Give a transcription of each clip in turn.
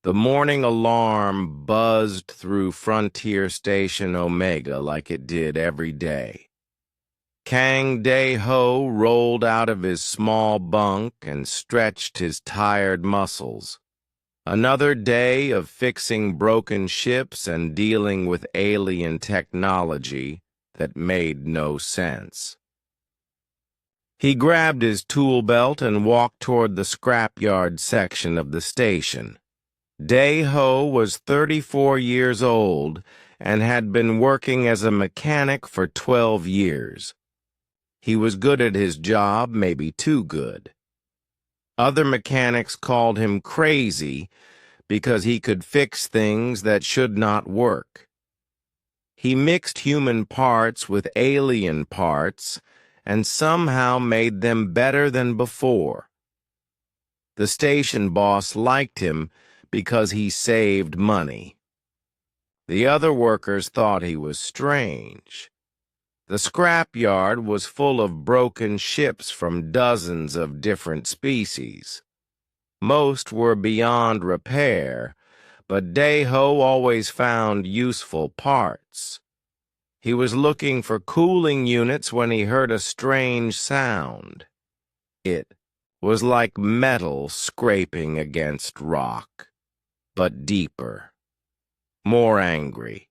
The morning alarm buzzed through Frontier Station Omega like it did every day. Kang Day-ho rolled out of his small bunk and stretched his tired muscles. Another day of fixing broken ships and dealing with alien technology that made no sense. He grabbed his tool belt and walked toward the scrapyard section of the station. Day-ho was 34 years old and had been working as a mechanic for 12 years. He was good at his job, maybe too good. Other mechanics called him crazy because he could fix things that should not work. He mixed human parts with alien parts and somehow made them better than before. The station boss liked him because he saved money. The other workers thought he was strange. The scrapyard was full of broken ships from dozens of different species. Most were beyond repair, but Day-ho always found useful parts. He was looking for cooling units when he heard a strange sound. It was like metal scraping against rock, but deeper, more angry.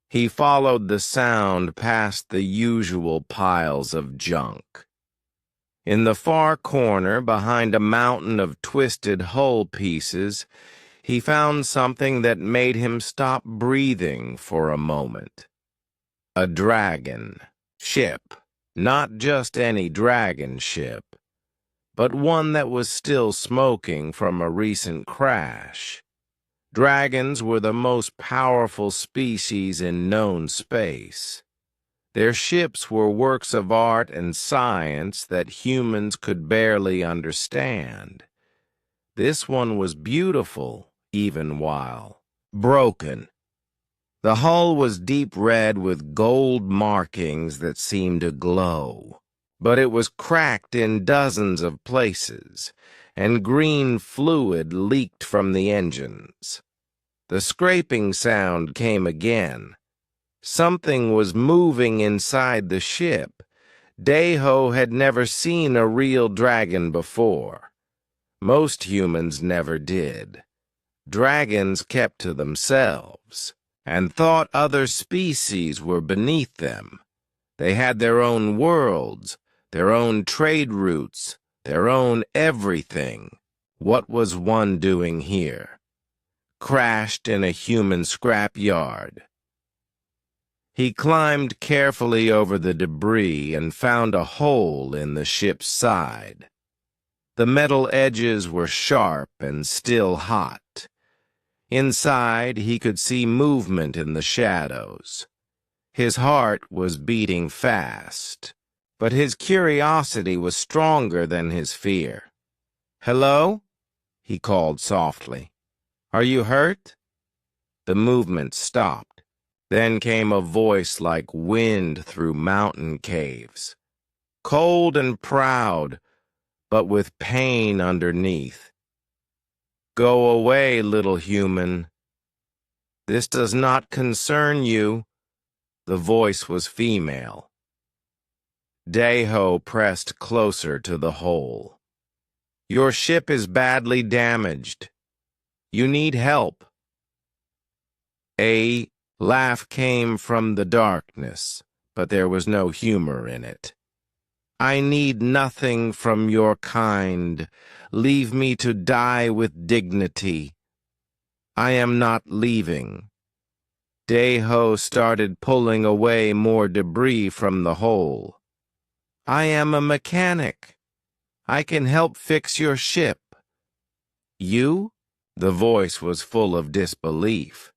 He followed the sound past the usual piles of junk. In the far corner, behind a mountain of twisted hull pieces, he found something that made him stop breathing for a moment. A dragon ship. Not just any dragon ship, but one that was still smoking from a recent crash. Dragons were the most powerful species in known space. Their ships were works of art and science that humans could barely understand. This one was beautiful, even while broken. The hull was deep red with gold markings that seemed to glow, but it was cracked in dozens of places, and green fluid leaked from the engines. The scraping sound came again. Something was moving inside the ship. Day-ho had never seen a real dragon before. Most humans never did. Dragons kept to themselves and thought other species were beneath them. They had their own worlds, their own trade routes, their own everything. What was one doing here? Crashed in a human scrapyard. He climbed carefully over the debris and found a hole in the ship's side. The metal edges were sharp and still hot. Inside, he could see movement in the shadows. His heart was beating fast, but his curiosity was stronger than his fear. "Hello?" he called softly. "Are you hurt?" The movement stopped. Then came a voice like wind through mountain caves. Cold and proud, but with pain underneath. "Go away, little human. This does not concern you." The voice was female. Day-ho pressed closer to the hole. "Your ship is badly damaged. You need help." A laugh came from the darkness, but there was no humor in it. "I need nothing from your kind. Leave me to die with dignity. I am not leaving." Day-ho started pulling away more debris from the hole. "I am a mechanic. I can help fix your ship." "You?" The voice was full of disbelief.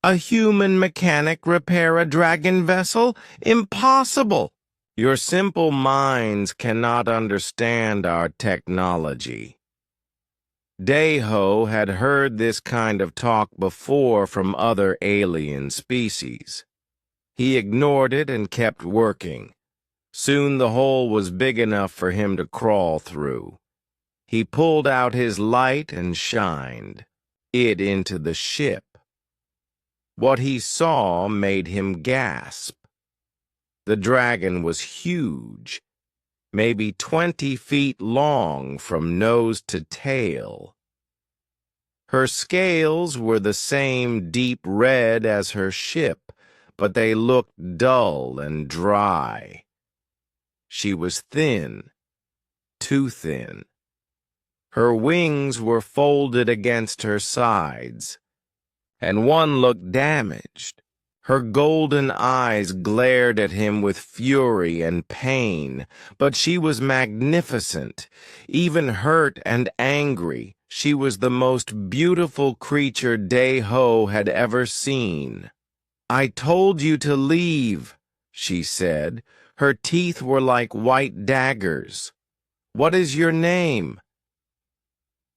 "A human mechanic repair a dragon vessel? Impossible! Your simple minds cannot understand our technology." Day-ho had heard this kind of talk before from other alien species. He ignored it and kept working. Soon the hole was big enough for him to crawl through. He pulled out his light and shined. it into the ship. What he saw made him gasp. The dragon was huge, maybe 20 feet long from nose to tail. Her scales were the same deep red as her ship, but they looked dull and dry. She was thin, too thin. Her wings were folded against her sides, and one looked damaged. Her golden eyes glared at him with fury and pain, but she was magnificent. Even hurt and angry, she was the most beautiful creature Day-Ho had ever seen. "I told you to leave," she said. Her teeth were like white daggers. "What is your name?"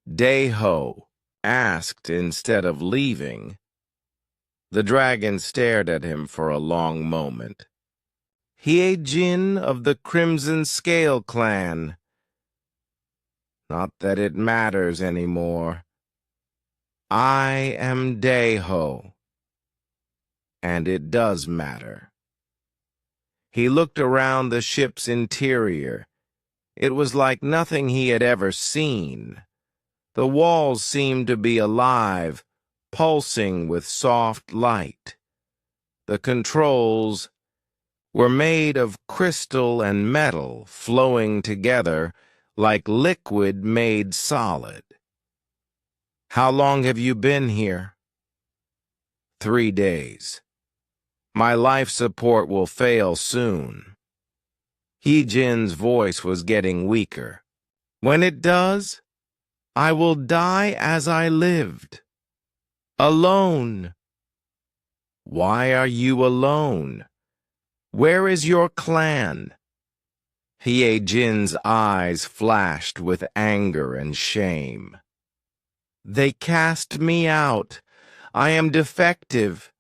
Day-Ho asked instead of leaving. The dragon stared at him for a long moment. "Hye-Jin of the Crimson Scale Clan." "Not that it matters anymore. I am Day-Ho, and it does matter." He looked around the ship's interior. It was like nothing he had ever seen. The walls seemed to be alive, pulsing with soft light. The controls were made of crystal and metal flowing together like liquid made solid. "How long have you been here?" 3 days. My life support will fail soon." Hye-Jin's voice was getting weaker. "When it does, I will die as I lived. Alone." "Why are you alone? Where is your clan?" Hye-Jin's eyes flashed with anger and shame. "They cast me out. I am defective,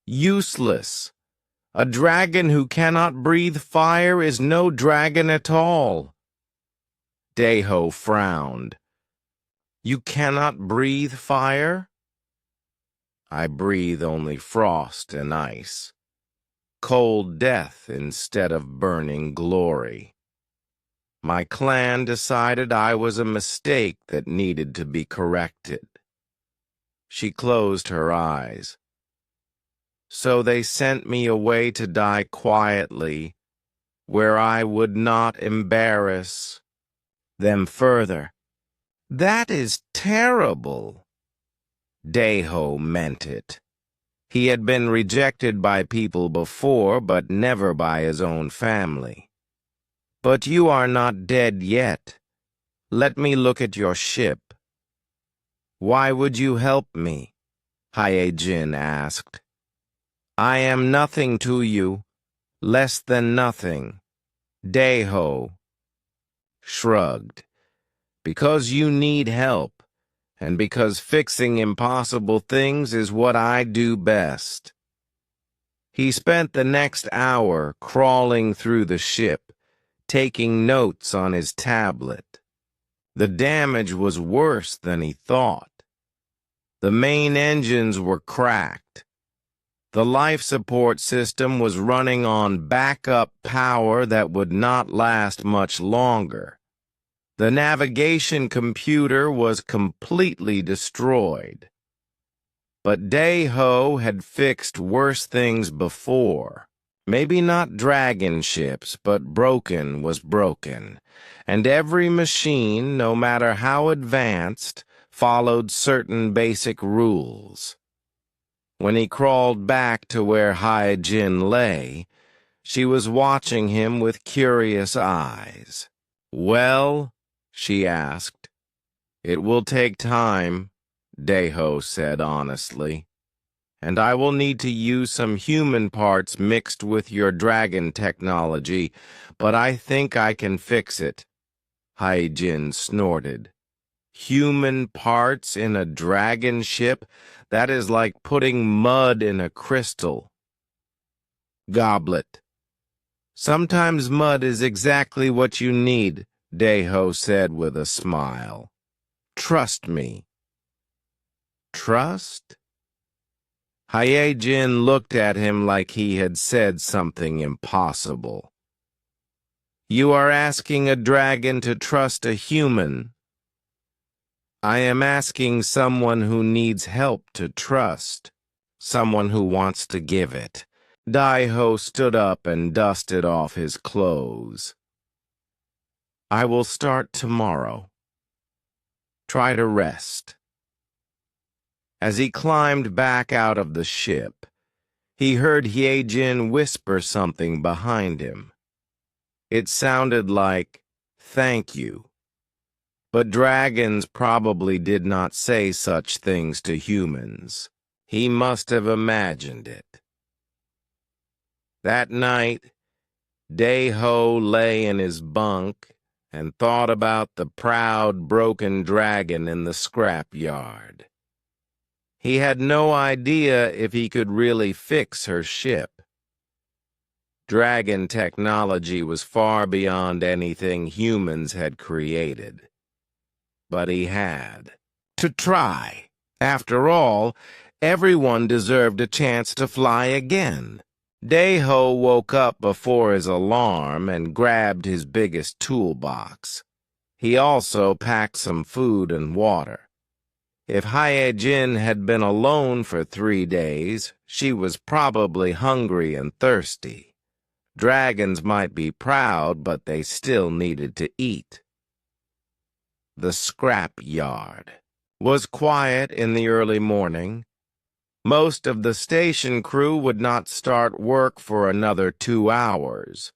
useless. A dragon who cannot breathe fire is no dragon at all." Day-Ho frowned. "You cannot breathe fire?" "I breathe only frost and ice. Cold death instead of burning glory. My clan decided I was a mistake that needed to be corrected." She closed her eyes. "So they sent me away to die quietly, where I would not embarrass them further." "That is terrible." Day-Ho meant it. He had been rejected by people before, but never by his own family. "But you are not dead yet. Let me look at your ship." "Why would you help me?" Hye-Jin asked. "I am nothing to you, less than nothing." Day-Ho shrugged. "Because you need help, and because fixing impossible things is what I do best." He spent the next hour crawling through the ship, taking notes on his tablet. The damage was worse than he thought. The main engines were cracked. The life support system was running on backup power that would not last much longer. The navigation computer was completely destroyed. But Day-Ho had fixed worse things before. Maybe not dragon ships, but broken was broken. And every machine, no matter how advanced, followed certain basic rules. When he crawled back to where Hye-Jin lay, she was watching him with curious eyes. "Well?" she asked. "It will take time," Day-Ho said honestly. "And I will need to use some human parts mixed with your dragon technology, but I think I can fix it." Hye-Jin snorted. "Human parts in a dragon ship? That is like putting mud in a crystal." "Goblet." "Sometimes mud is exactly what you need," Day-Ho said with a smile. "Trust me." Trust? Hyejin looked at him like he had said something impossible. You are asking a dragon to trust a human. I am asking someone who needs help to trust, someone who wants to give it. Daiho stood up and dusted off his clothes. I will start tomorrow. Try to rest. As he climbed back out of the ship, he heard Hyejin whisper something behind him. It sounded like, "Thank you." But dragons probably did not say such things to humans. He must have imagined it. That night, Daiho lay in his bunk and thought about the proud, broken dragon in the scrapyard. He had no idea if he could really fix her ship. Dragon technology was far beyond anything humans had created. But he had to try. After all, everyone deserved a chance to fly again. Daiho woke up before his alarm and grabbed his biggest toolbox. He also packed some food and water. If Hyejin had been alone for 3 days, she was probably hungry and thirsty. Dragons might be proud, but they still needed to eat. The scrap yard was quiet in the early morning. Most of the station crew would not start work for another 2 hours.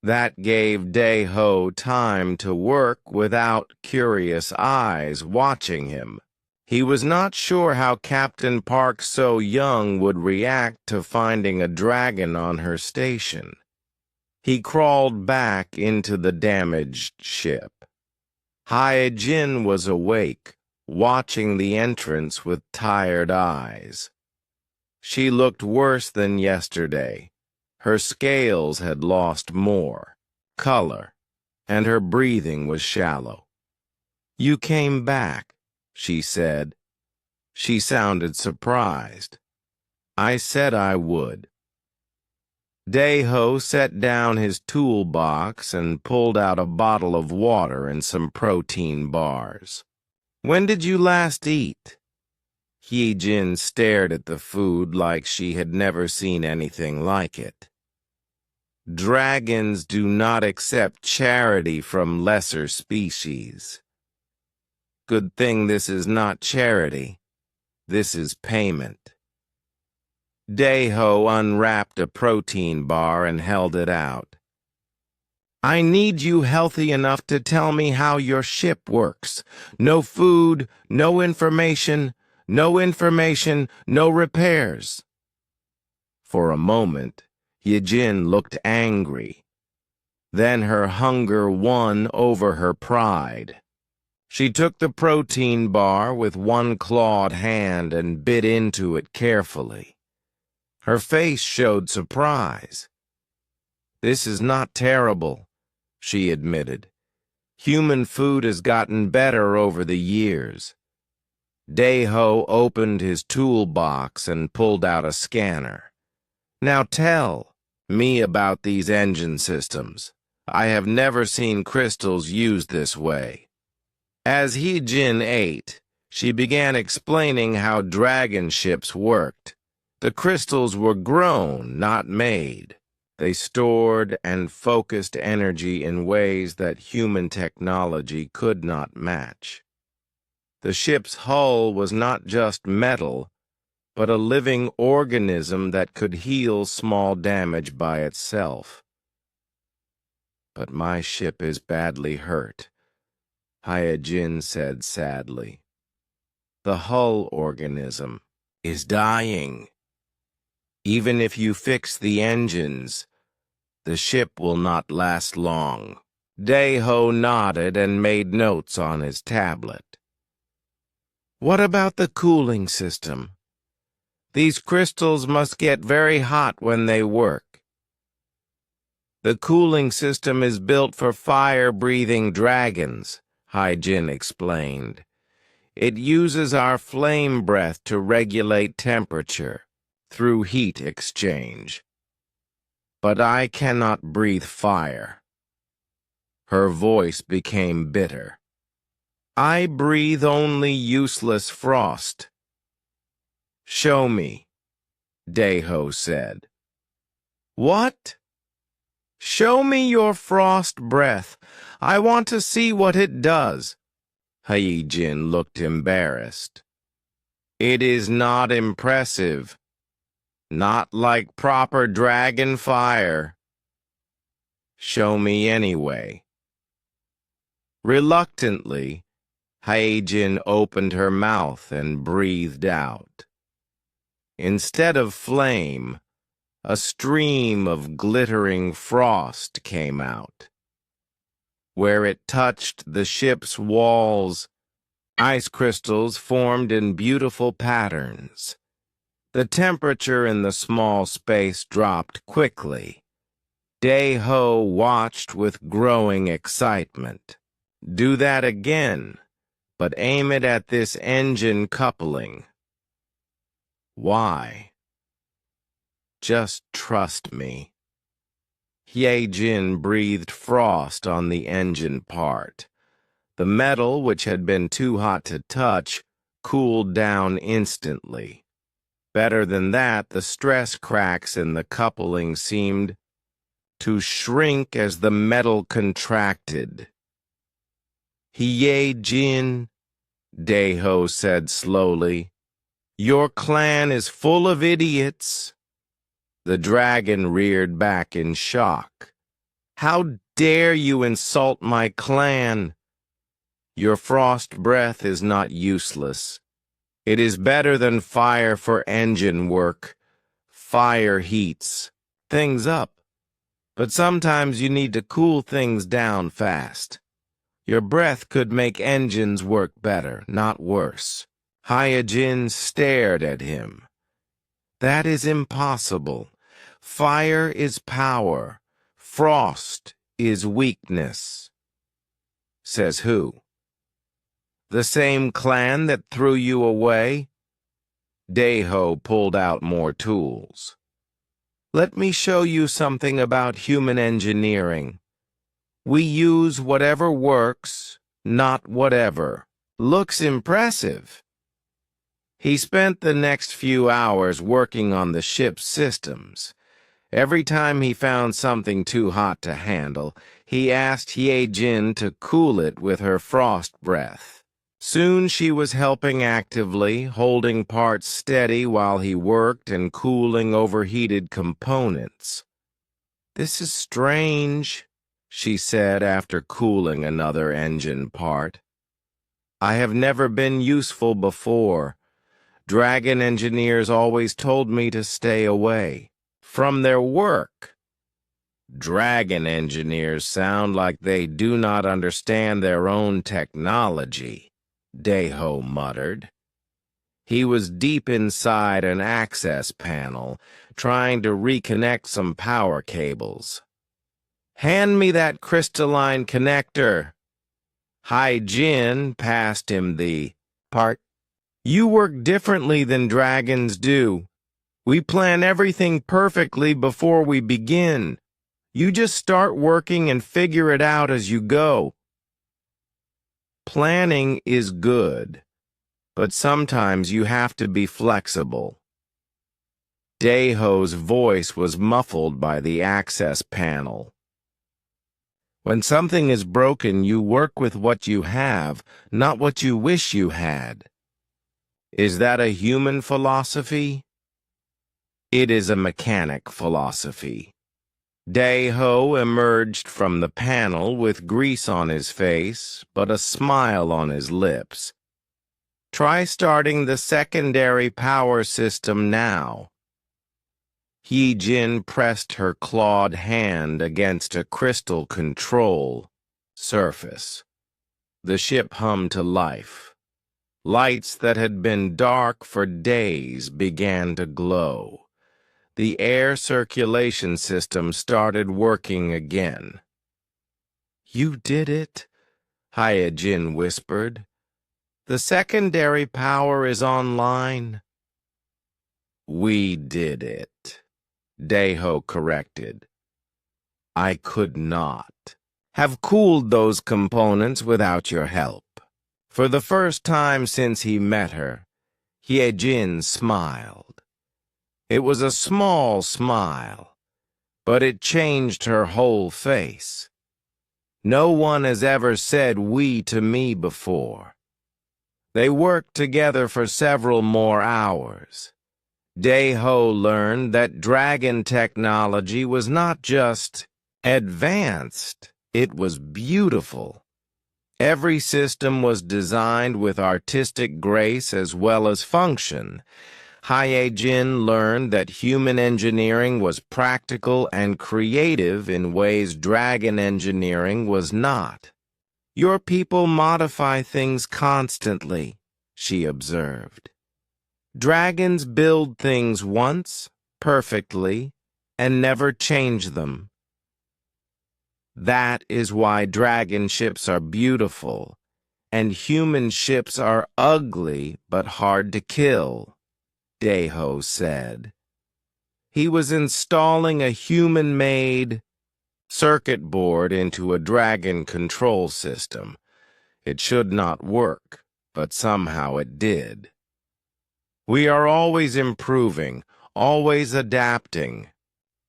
That gave Daiho time to work without curious eyes watching him. He was not sure how Captain Park So Young would react to finding a dragon on her station. He crawled back into the damaged ship. Hyejin was awake, watching the entrance with tired eyes. She looked worse than yesterday. Her scales had lost more color, and her breathing was shallow. "You came back," she said. She sounded surprised. "I said I would." Daiho set down his toolbox and pulled out a bottle of water and some protein bars. "When did you last eat?" Hyejin stared at the food like she had never seen anything like it. Dragons do not accept charity from lesser species. Good thing this is not charity. This is payment. Daiho unwrapped a protein bar and held it out. "I need you healthy enough to tell me how your ship works. No food, no information, no repairs." For a moment, Hyejin looked angry. Then her hunger won over her pride. She took the protein bar with one clawed hand and bit into it carefully. Her face showed surprise. "This is not terrible," she admitted. "Human food has gotten better over the years." Daiho opened his toolbox and pulled out a scanner. "Now tell me about these engine systems. I have never seen crystals used this way." As Hyejin ate, she began explaining how dragon ships worked. The crystals were grown, not made. They stored and focused energy in ways that human technology could not match. The ship's hull was not just metal, but a living organism that could heal small damage by itself. "But my ship is badly hurt," Hyejin said sadly. "The hull organism is dying. Even if you fix the engines, the ship will not last long." Daiho nodded and made notes on his tablet. "What about the cooling system? These crystals must get very hot when they work." "The cooling system is built for fire-breathing dragons," Hyejin explained. It uses our flame breath to regulate temperature through heat exchange. But I cannot breathe fire. Her voice became bitter. I breathe only useless frost. Show me, Deho said. What? Show me your frost breath. I want to see what it does. Hyejin looked embarrassed. It is not impressive. Not like proper dragon fire. Show me anyway. Reluctantly, Hyejin opened her mouth and breathed out. Instead of flame, a stream of glittering frost came out. Where it touched the ship's walls, ice crystals formed in beautiful patterns. The temperature in the small space dropped quickly. Deho watched with growing excitement. Do that again, but aim it at this engine coupling. Why? Just trust me. Hyejin breathed frost on the engine part. The metal, which had been too hot to touch, cooled down instantly. Better than that, the stress cracks in the coupling seemed to shrink as the metal contracted. Hyejin, Deho said slowly, your clan is full of idiots. The dragon reared back in shock. How dare you insult my clan? Your frost breath is not useless. It is better than fire for engine work. Fire heats things up, but sometimes you need to cool things down fast. Your breath could make engines work better, not worse. Hyejin stared at him. That is impossible. Fire is power. Frost is weakness. Says who? The same clan that threw you away? Deho pulled out more tools. Let me show you something about human engineering. We use whatever works, not whatever. Looks impressive. He spent the next few hours working on the ship's systems. Every time he found something too hot to handle, he asked Hyejin to cool it with her frost breath. Soon she was helping actively, holding parts steady while he worked and cooling overheated components. This is strange, she said after cooling another engine part. I have never been useful before. Dragon engineers always told me to stay away from their work. Dragon engineers sound like they do not understand their own technology, Deho muttered. He was deep inside an access panel, trying to reconnect some power cables. Hand me that crystalline connector. Hyejin passed him the part. You work differently than dragons do. We plan everything perfectly before we begin. You just start working and figure it out as you go. Planning is good, but sometimes you have to be flexible. Deho's voice was muffled by the access panel. When something is broken, you work with what you have, not what you wish you had. Is that a human philosophy? It is a mechanic philosophy. Deho emerged from the panel with grease on his face, but a smile on his lips. Try starting the secondary power system now. Hyejin pressed her clawed hand against a crystal control surface. The ship hummed to life. Lights that had been dark for days began to glow. The air circulation system started working again. You did it, Hyejin whispered. The secondary power is online. We did it, Daiho corrected. I could not have cooled those components without your help. For the first time since he met her, Hyejin smiled. It was a small smile, but it changed her whole face. No one has ever said "we" to me before. They worked together for several more hours. Daiho learned that dragon technology was not just advanced, it was beautiful. Every system was designed with artistic grace as well as function. Hyejin learned that human engineering was practical and creative in ways dragon engineering was not. Your people modify things constantly, she observed. Dragons build things once, perfectly, and never change them. That is why dragon ships are beautiful, and human ships are ugly but hard to kill, Daiho said. He was installing a human-made circuit board into a dragon control system. It should not work, but somehow it did. We are always improving, always adapting.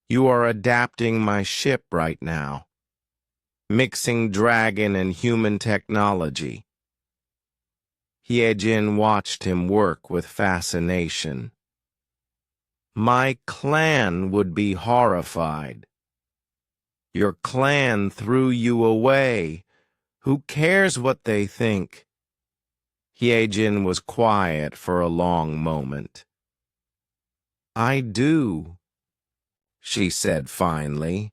You are adapting my ship right now, mixing dragon and human technology. Hyejin watched him work with fascination. My clan would be horrified. Your clan threw you away. Who cares what they think? Hyejin was quiet for a long moment. I do, she said finally.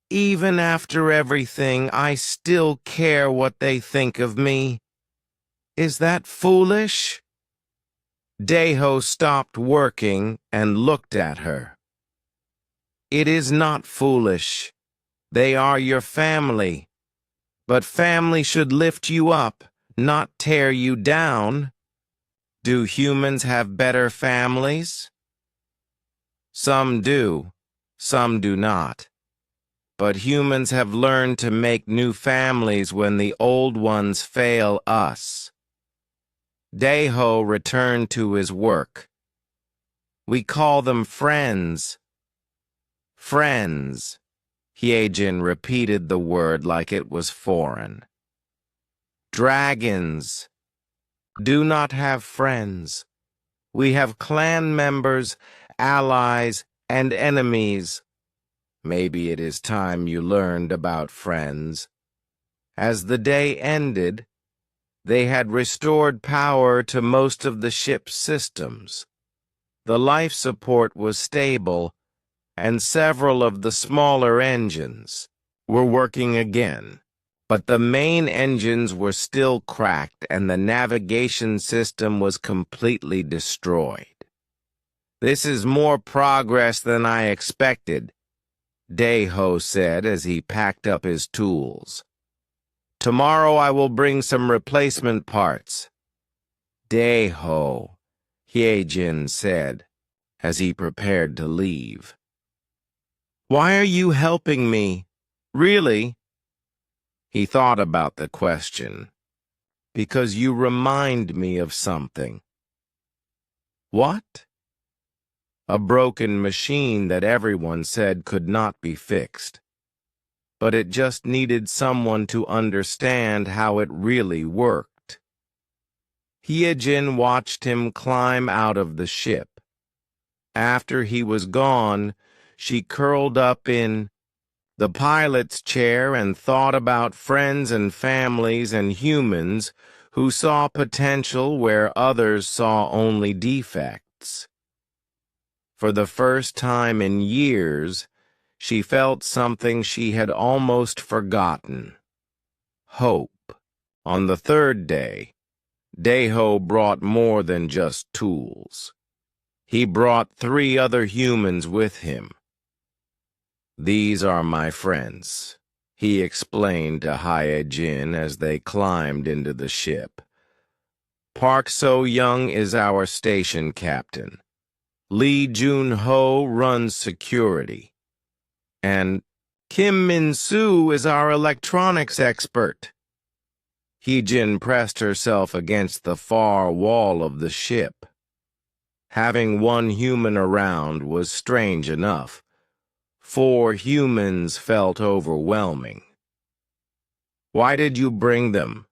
Even after everything, I still care what they think of me. Is that foolish? Daiho stopped working and looked at her. It is not foolish. They are your family. But family should lift you up, not tear you down. Do humans have better families? Some do, some do not. But humans have learned to make new families when the old ones fail us. Daiho returned to his work. We call them friends. Friends. Hyejin repeated the word like it was foreign. Dragons do not have friends. We have clan members, allies, and enemies. Maybe it is time you learned about friends. As the day ended, they had restored power to most of the ship's systems. The life support was stable, and several of the smaller engines were working again. But the main engines were still cracked, and the navigation system was completely destroyed. This is more progress than I expected, Daiho said as he packed up his tools. Tomorrow I will bring some replacement parts. Daiho, Hyejin said as he prepared to leave. Why are you helping me? Really? He thought about the question. Because you remind me of something. What? A broken machine that everyone said could not be fixed. But it just needed someone to understand how it really worked. Hyejin watched him climb out of the ship. After he was gone, she curled up in the pilot's chair and thought about friends and families and humans who saw potential where others saw only defects. For the first time in years, she felt something she had almost forgotten. Hope. On the third day, Daiho brought more than just tools. He brought 3 other humans with him. These are my friends, he explained to Hyejin as they climbed into the ship. Park So-young is our station captain. Lee Jun-ho runs security. And Kim Min-soo is our electronics expert. Hee-jin pressed herself against the far wall of the ship. Having one human around was strange enough. 4 humans felt overwhelming. Why did you bring them?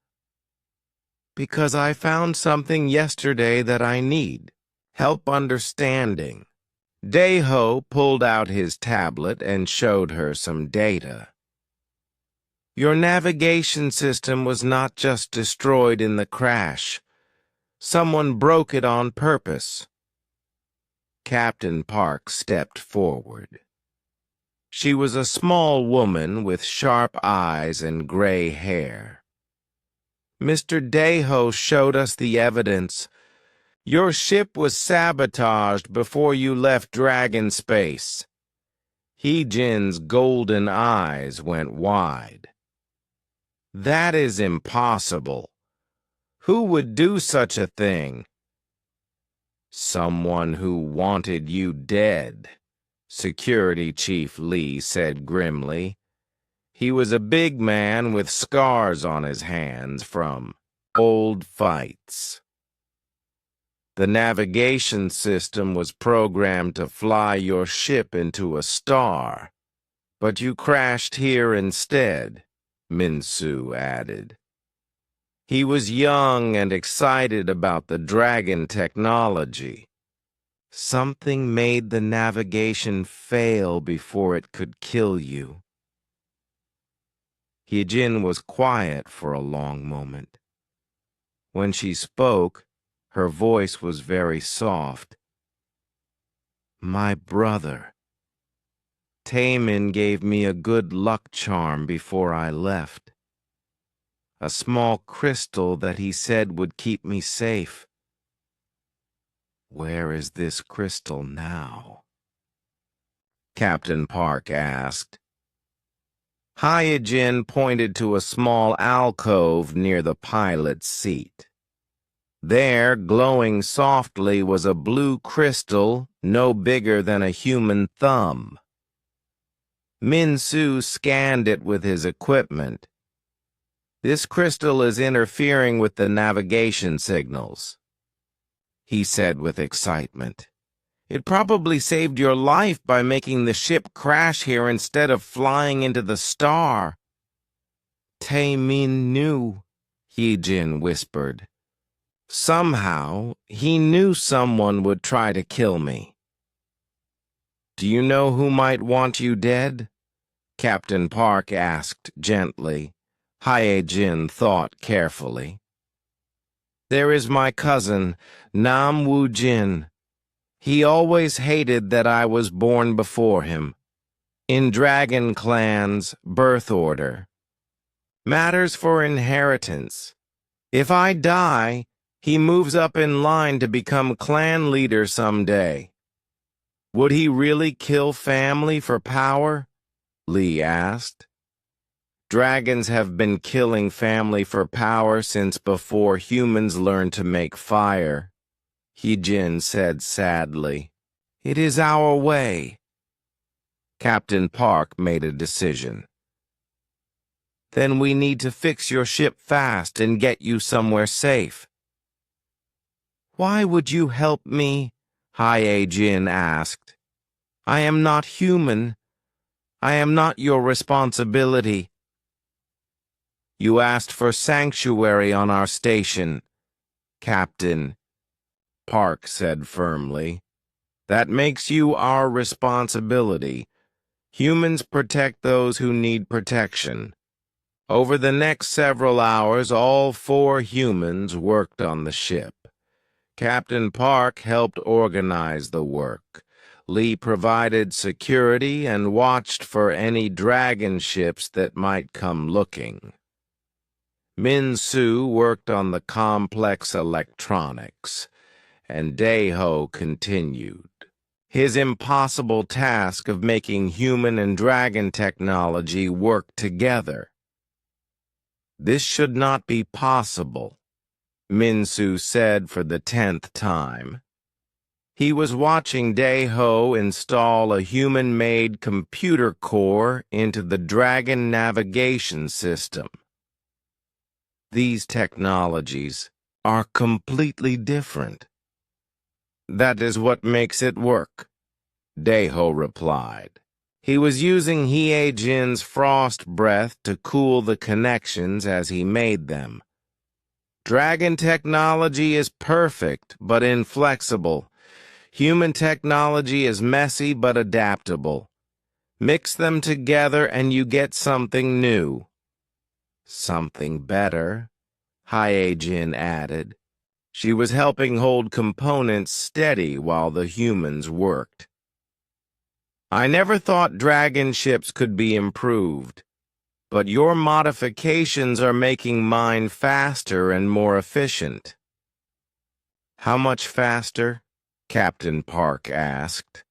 Because I found something yesterday that I need. Help understanding. Dae-ho pulled out his tablet and showed her some data. Your navigation system was not just destroyed in the crash. Someone broke it on purpose. Captain Park stepped forward. She was a small woman with sharp eyes and gray hair. Mr. Dae-ho showed us the evidence. Your ship was sabotaged before you left Dragon Space. Hee-jin's golden eyes went wide. That is impossible. Who would do such a thing? Someone who wanted you dead, Security Chief Lee said grimly. He was a big man with scars on his hands from old fights. The navigation system was programmed to fly your ship into a star, but you crashed here instead, Min-soo added. He was young and excited about the dragon technology. Something made the navigation fail before it could kill you. Hee-jin was quiet for a long moment. When she spoke, her voice was very soft. My brother. Taemin gave me a good luck charm before I left. A small crystal that he said would keep me safe. Where is this crystal now? Captain Park asked. Hee-jin pointed to a small alcove near the pilot's seat. There, glowing softly, was a blue crystal no bigger than a human thumb. Min-soo scanned it with his equipment. This crystal is interfering with the navigation signals, he said with excitement. It probably saved your life by making the ship crash here instead of flying into the star. Taemin knew, Hee-jin whispered. Somehow, he knew someone would try to kill me. Do you know who might want you dead? Captain Park asked gently. Hee-jin thought carefully. There is my cousin, Nam Woo-jin. He always hated that I was born before him. In Dragon Clan's birth order. Matters for inheritance. If I die, he moves up in line to become clan leader someday. Would he really kill family for power? Lee asked. Dragons have been killing family for power since before humans learned to make fire, Hee-jin said sadly. It is our way. Captain Park made a decision. Then we need to fix your ship fast and get you somewhere safe. Why would you help me? Hee-jin asked. I am not human. I am not your responsibility. You asked for sanctuary on our station, Captain, Park said firmly. That makes you our responsibility. Humans protect those who need protection. Over the next several hours, all 4 humans worked on the ship. Captain Park helped organize the work. Lee provided security and watched for any dragon ships that might come looking. Min-soo worked on the complex electronics, and Dae-ho continued his impossible task of making human and dragon technology work together. This should not be possible, Minsu said for the 10th time. He was watching Dae-ho install a human-made computer core into the Dragon navigation system. These technologies are completely different. That is what makes it work, Dae-ho replied. He was using Hye-jin's frost breath to cool the connections as he made them. Dragon technology is perfect but inflexible. Human technology is messy but adaptable. Mix them together and you get something new. Something better, Hye-jin added. She was helping hold components steady while the humans worked. I never thought dragon ships could be improved, but your modifications are making mine faster and more efficient. How much faster? Captain Park asked.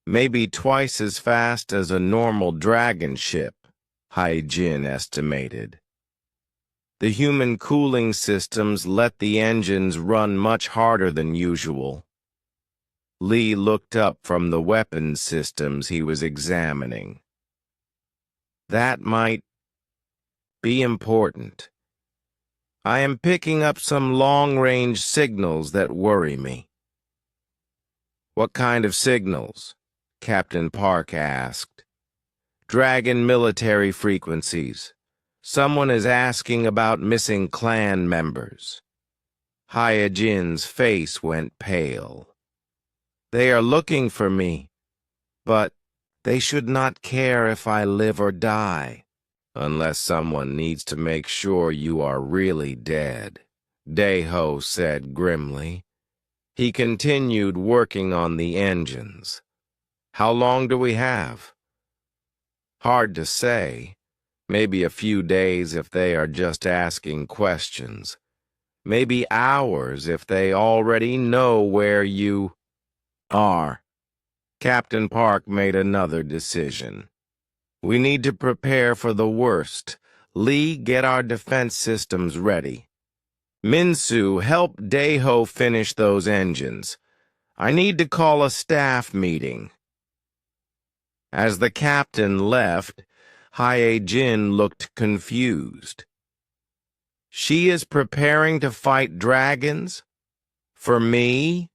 Maybe twice as fast as a normal dragon ship, Hye-jin estimated. The human cooling systems let the engines run much harder than usual. Lee looked up from the weapons systems he was examining. That might be important. I am picking up some long-range signals that worry me. What kind of signals? Captain Park asked. Dragon military frequencies. Someone is asking about missing clan members. Hye-jin's face went pale. They are looking for me, but they should not care if I live or die, unless someone needs to make sure you are really dead, Dae-ho said grimly. He continued working on the engines. How long do we have? Hard to say. Maybe a few days if they are just asking questions. Maybe hours if they already know where you are. Captain Park made another decision. We need to prepare for the worst. Lee, get our defense systems ready. Minsu, help Dae-ho finish those engines. I need to call a staff meeting. As the captain left, Hye-jin looked confused. She is preparing to fight dragons? For me?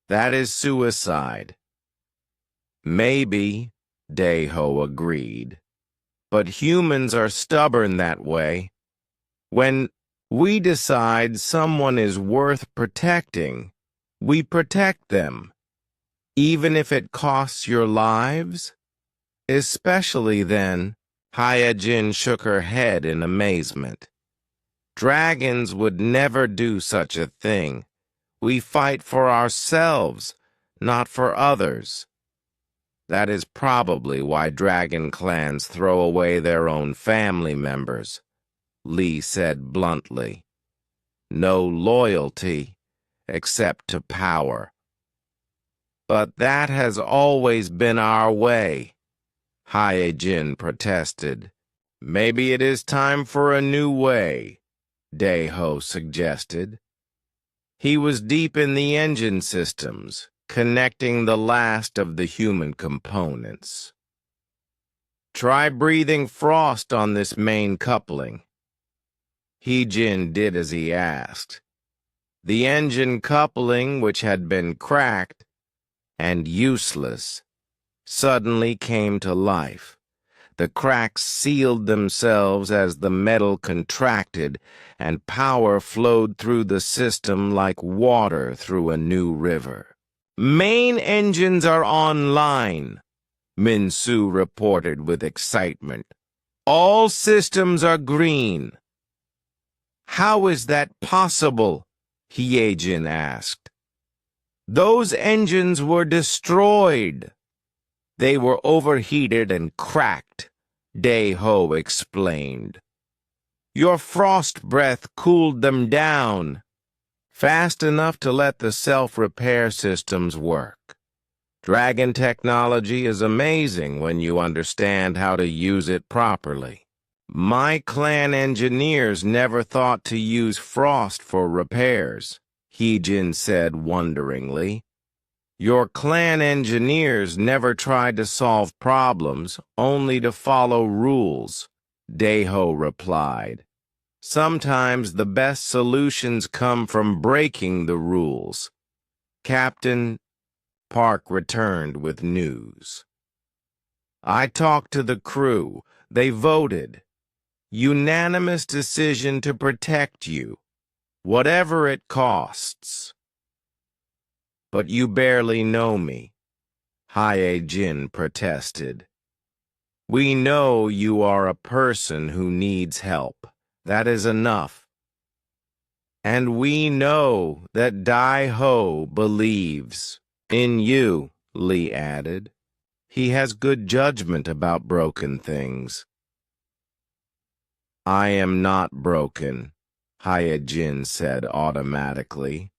That is suicide. Maybe, Dae-ho agreed. But humans are stubborn that way. When we decide someone is worth protecting, we protect them, even if it costs your lives? Especially then, Hye-jin shook her head in amazement. Dragons would never do such a thing. We fight for ourselves, not for others. That is probably why dragon clans throw away their own family members, Lee said bluntly. No loyalty, except to power. But that has always been our way, Hye-jin protested. Maybe it is time for a new way, Dae-ho suggested. He was deep in the engine systems, connecting the last of the human components. Try breathing frost on this main coupling. Hye-jin did as he asked. The engine coupling, which had been cracked and useless, suddenly came to life. The cracks sealed themselves as the metal contracted, and power flowed through the system like water through a new river. Main engines are online, Minsu reported with excitement. All systems are green. How is that possible? Hye-jin asked. Those engines were destroyed. They were overheated and cracked, Dae-ho explained. Your frost breath cooled them down, fast enough to let the self-repair systems work. Dragon technology is amazing when you understand how to use it properly. My clan engineers never thought to use frost for repairs, Heejin said wonderingly. Your clan engineers never tried to solve problems, only to follow rules, Daeho replied. Sometimes the best solutions come from breaking the rules. Captain Park returned with news. I talked to the crew. They voted. Unanimous decision to protect you, whatever it costs. But you barely know me, Hae-jin protested. We know you are a person who needs help. That is enough. And we know that Dai-ho believes in you, Lee added. He has good judgment about broken things. I am not broken, Hae-jin said automatically.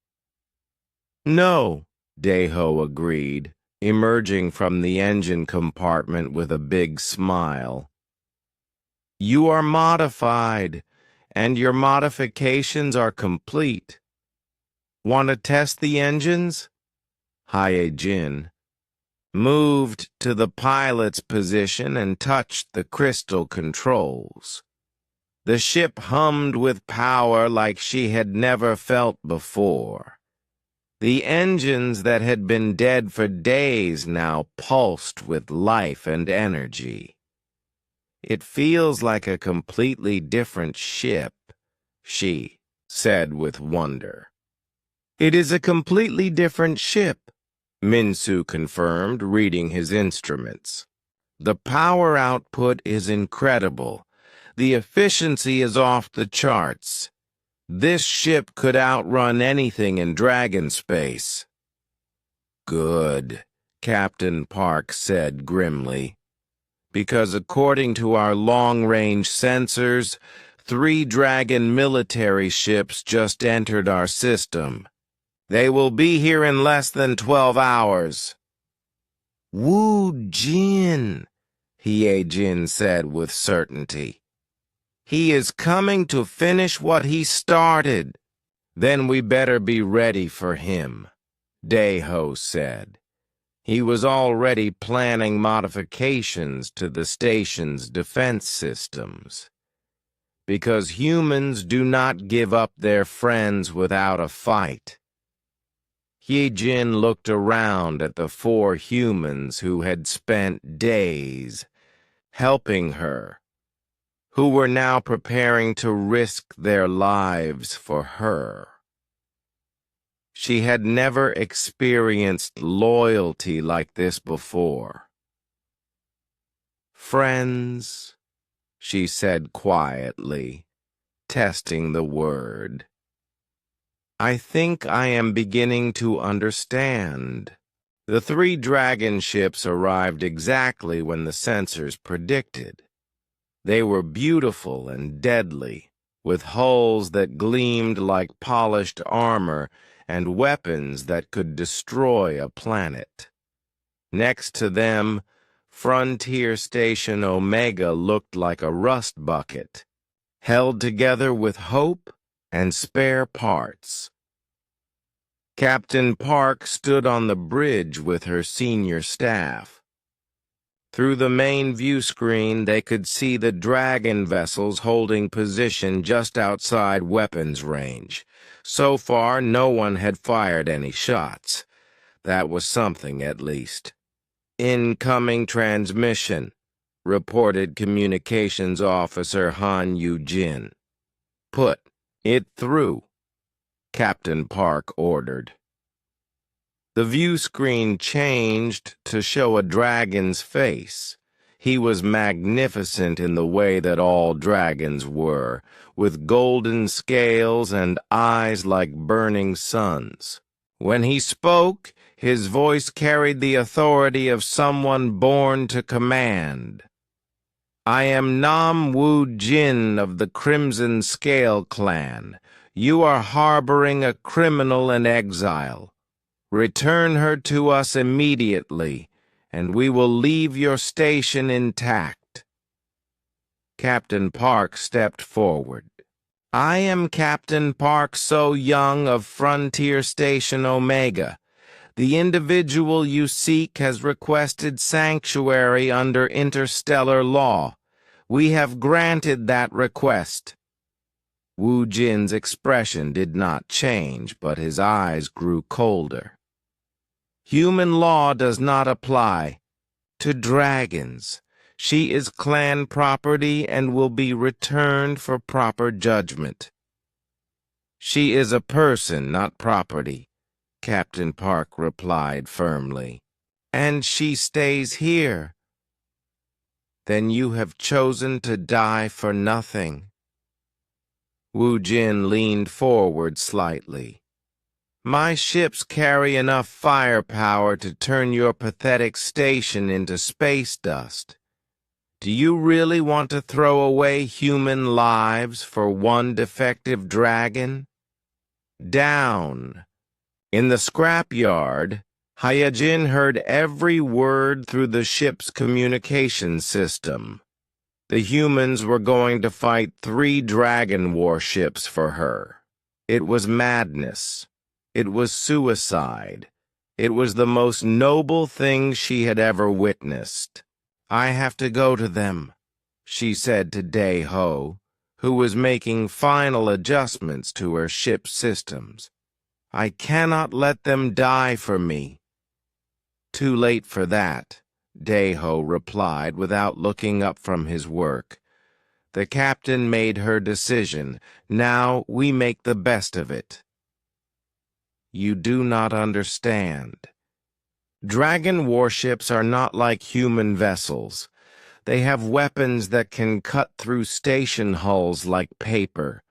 No, Daeho agreed, emerging from the engine compartment with a big smile. You are modified, and your modifications are complete. Want to test the engines? Hae-jin moved to the pilot's position and touched the crystal controls. The ship hummed with power like she had never felt before. The engines that had been dead for days now pulsed with life and energy. It feels like a completely different ship, she said with wonder. It is a completely different ship, Minsu confirmed, reading his instruments. The power output is incredible. The efficiency is off the charts. This ship could outrun anything in dragon space. Good, Captain Park said grimly. Because according to our long-range sensors, 3 dragon military ships just entered our system. They will be here in less than 12 hours. Wu Jin, Hye-jin said with certainty. He is coming to finish what he started. Then we better be ready for him, Daeho said. He was already planning modifications to the station's defense systems. Because humans do not give up their friends without a fight. Hye-jin looked around at the 4 humans who had spent days helping her, who were now preparing to risk their lives for her. She had never experienced loyalty like this before. Friends, she said quietly, testing the word. I think I am beginning to understand. The 3 dragon ships arrived exactly when the sensors predicted. They were beautiful and deadly, with hulls that gleamed like polished armor and weapons that could destroy a planet. Next to them, Frontier Station Omega looked like a rust bucket, held together with hope and spare parts. Captain Park stood on the bridge with her senior staff. Through the main view screen, they could see the Dragon vessels holding position just outside weapons range. So far, no one had fired any shots. That was something, at least. Incoming transmission, reported Communications Officer Han Yu-jin. Put it through, Captain Park ordered. The view screen changed to show a dragon's face. He was magnificent in the way that all dragons were, with golden scales and eyes like burning suns. When he spoke, his voice carried the authority of someone born to command. I am Nam Wu Jin of the Crimson Scale Clan. You are harboring a criminal in exile. Return her to us immediately, and we will leave your station intact. Captain Park stepped forward. I am Captain Park So Young of Frontier Station Omega. The individual you seek has requested sanctuary under interstellar law. We have granted that request. Wu Jin's expression did not change, but his eyes grew colder. Human law does not apply to dragons. She is clan property and will be returned for proper judgment. She is a person, not property, Captain Park replied firmly. And she stays here. Then you have chosen to die for nothing. Wu Jin leaned forward slightly. My ships carry enough firepower to turn your pathetic station into space dust. Do you really want to throw away human lives for one defective dragon? Down. In the scrapyard, Hyajin heard every word through the ship's communication system. The humans were going to fight 3 dragon warships for her. It was madness. It was suicide. It was the most noble thing she had ever witnessed. I have to go to them, she said to Dae-ho, who was making final adjustments to her ship's systems. I cannot let them die for me. Too late for that, Dae-ho replied without looking up from his work. The captain made her decision. Now we make the best of it. You do not understand. Dragon warships are not like human vessels. They have weapons that can cut through station hulls like paper,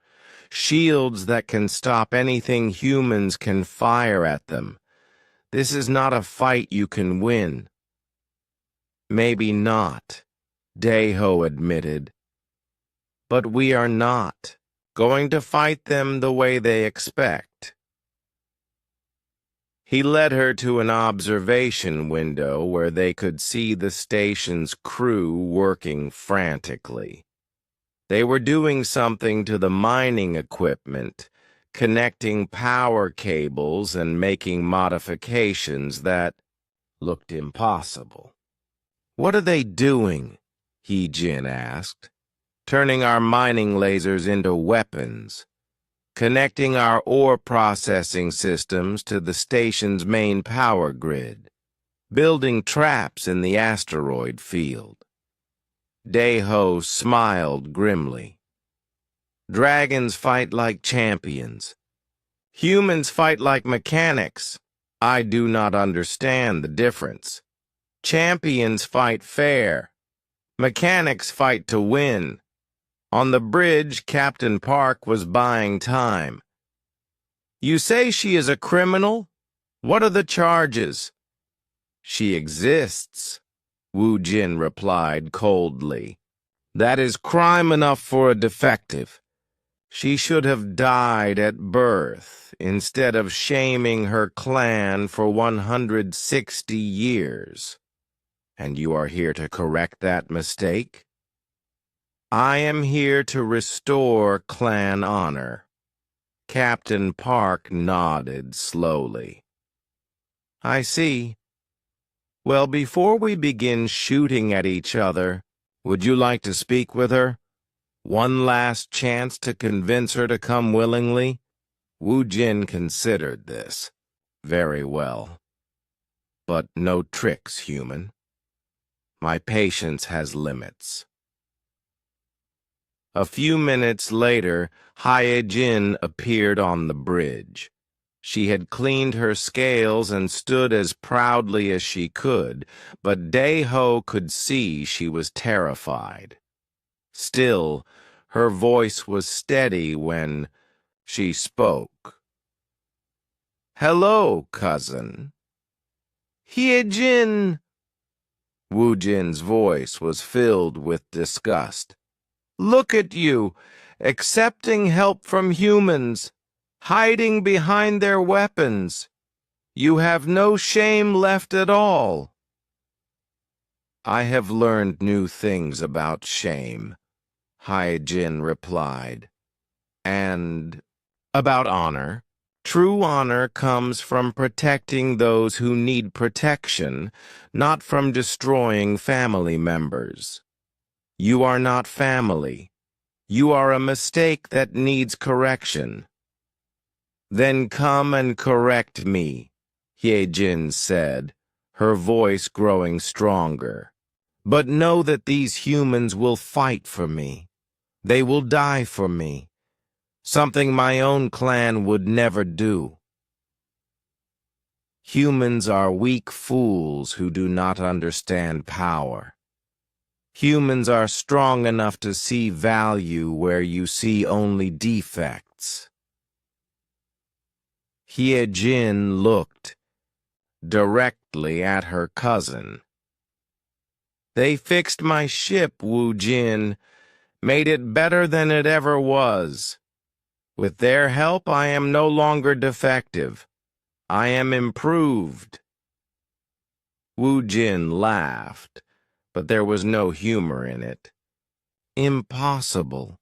shields that can stop anything humans can fire at them. This is not a fight you can win. Maybe not, Dae-ho admitted. But we are not going to fight them the way they expect. He led her to an observation window where they could see the station's crew working frantically. They were doing something to the mining equipment, connecting power cables and making modifications that looked impossible. What are they doing? He-Jin asked. Turning our mining lasers into weapons. Connecting our ore processing systems to the station's main power grid, building traps in the asteroid field. Dae-ho smiled grimly. Dragons fight like champions. Humans fight like mechanics. I do not understand the difference. Champions fight fair. Mechanics fight to win. On the bridge, Captain Park was buying time. You say she is a criminal? What are the charges? She exists, Wu Jin replied coldly. That is crime enough for a defective. She should have died at birth instead of shaming her clan for 160 years. And you are here to correct that mistake? I am here to restore clan honor. Captain Park nodded slowly. I see. Well, before we begin shooting at each other, would you like to speak with her? One last chance to convince her to come willingly? Wu Jin considered this. Very well. But no tricks, human. My patience has limits. A few minutes later, Hyajin appeared on the bridge. She had cleaned her scales and stood as proudly as she could, but Dae-ho could see she was terrified. Still, her voice was steady when she spoke. Hello, cousin. Hyajin! Wu Jin's voice was filled with disgust. Look at you, accepting help from humans, hiding behind their weapons. You have no shame left at all. I have learned new things about shame, Hyjin replied. And about honor? True honor comes from protecting those who need protection, not from destroying family members. You are not family. You are a mistake that needs correction. Then come and correct me, Hyejin said, her voice growing stronger. But know that these humans will fight for me. They will die for me. Something my own clan would never do. Humans are weak fools who do not understand power. Humans are strong enough to see value where you see only defects. Hyejin looked directly at her cousin. They fixed my ship, Wu Jin, made it better than it ever was. With their help, I am no longer defective. I am improved. Wu Jin laughed, but there was no humor in it. Impossible.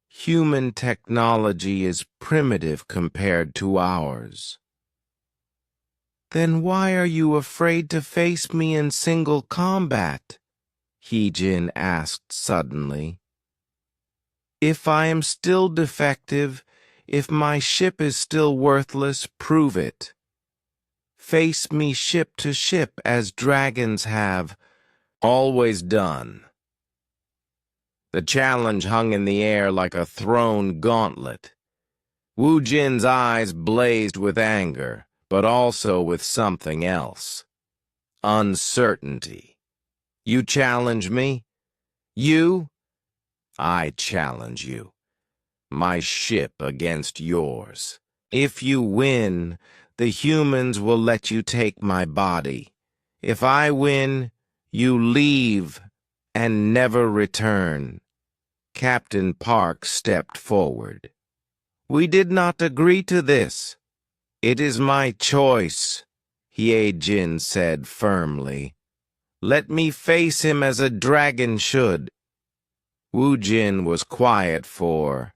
Human technology is primitive compared to ours. Then why are you afraid to face me in single combat? Hyejin asked suddenly. If I am still defective, if my ship is still worthless, prove it. Face me ship to ship as dragons have always done. The challenge hung in the air like a thrown gauntlet. Wu Jin's eyes blazed with anger, but also with something else. Uncertainty. You challenge me? You? I challenge you. My ship against yours. If you win, the humans will let you take my body. If I win, you leave and never return. Captain Park stepped forward. We did not agree to this. It is my choice, Hyejin said firmly. Let me face him as a dragon should. Wu Jin was quiet for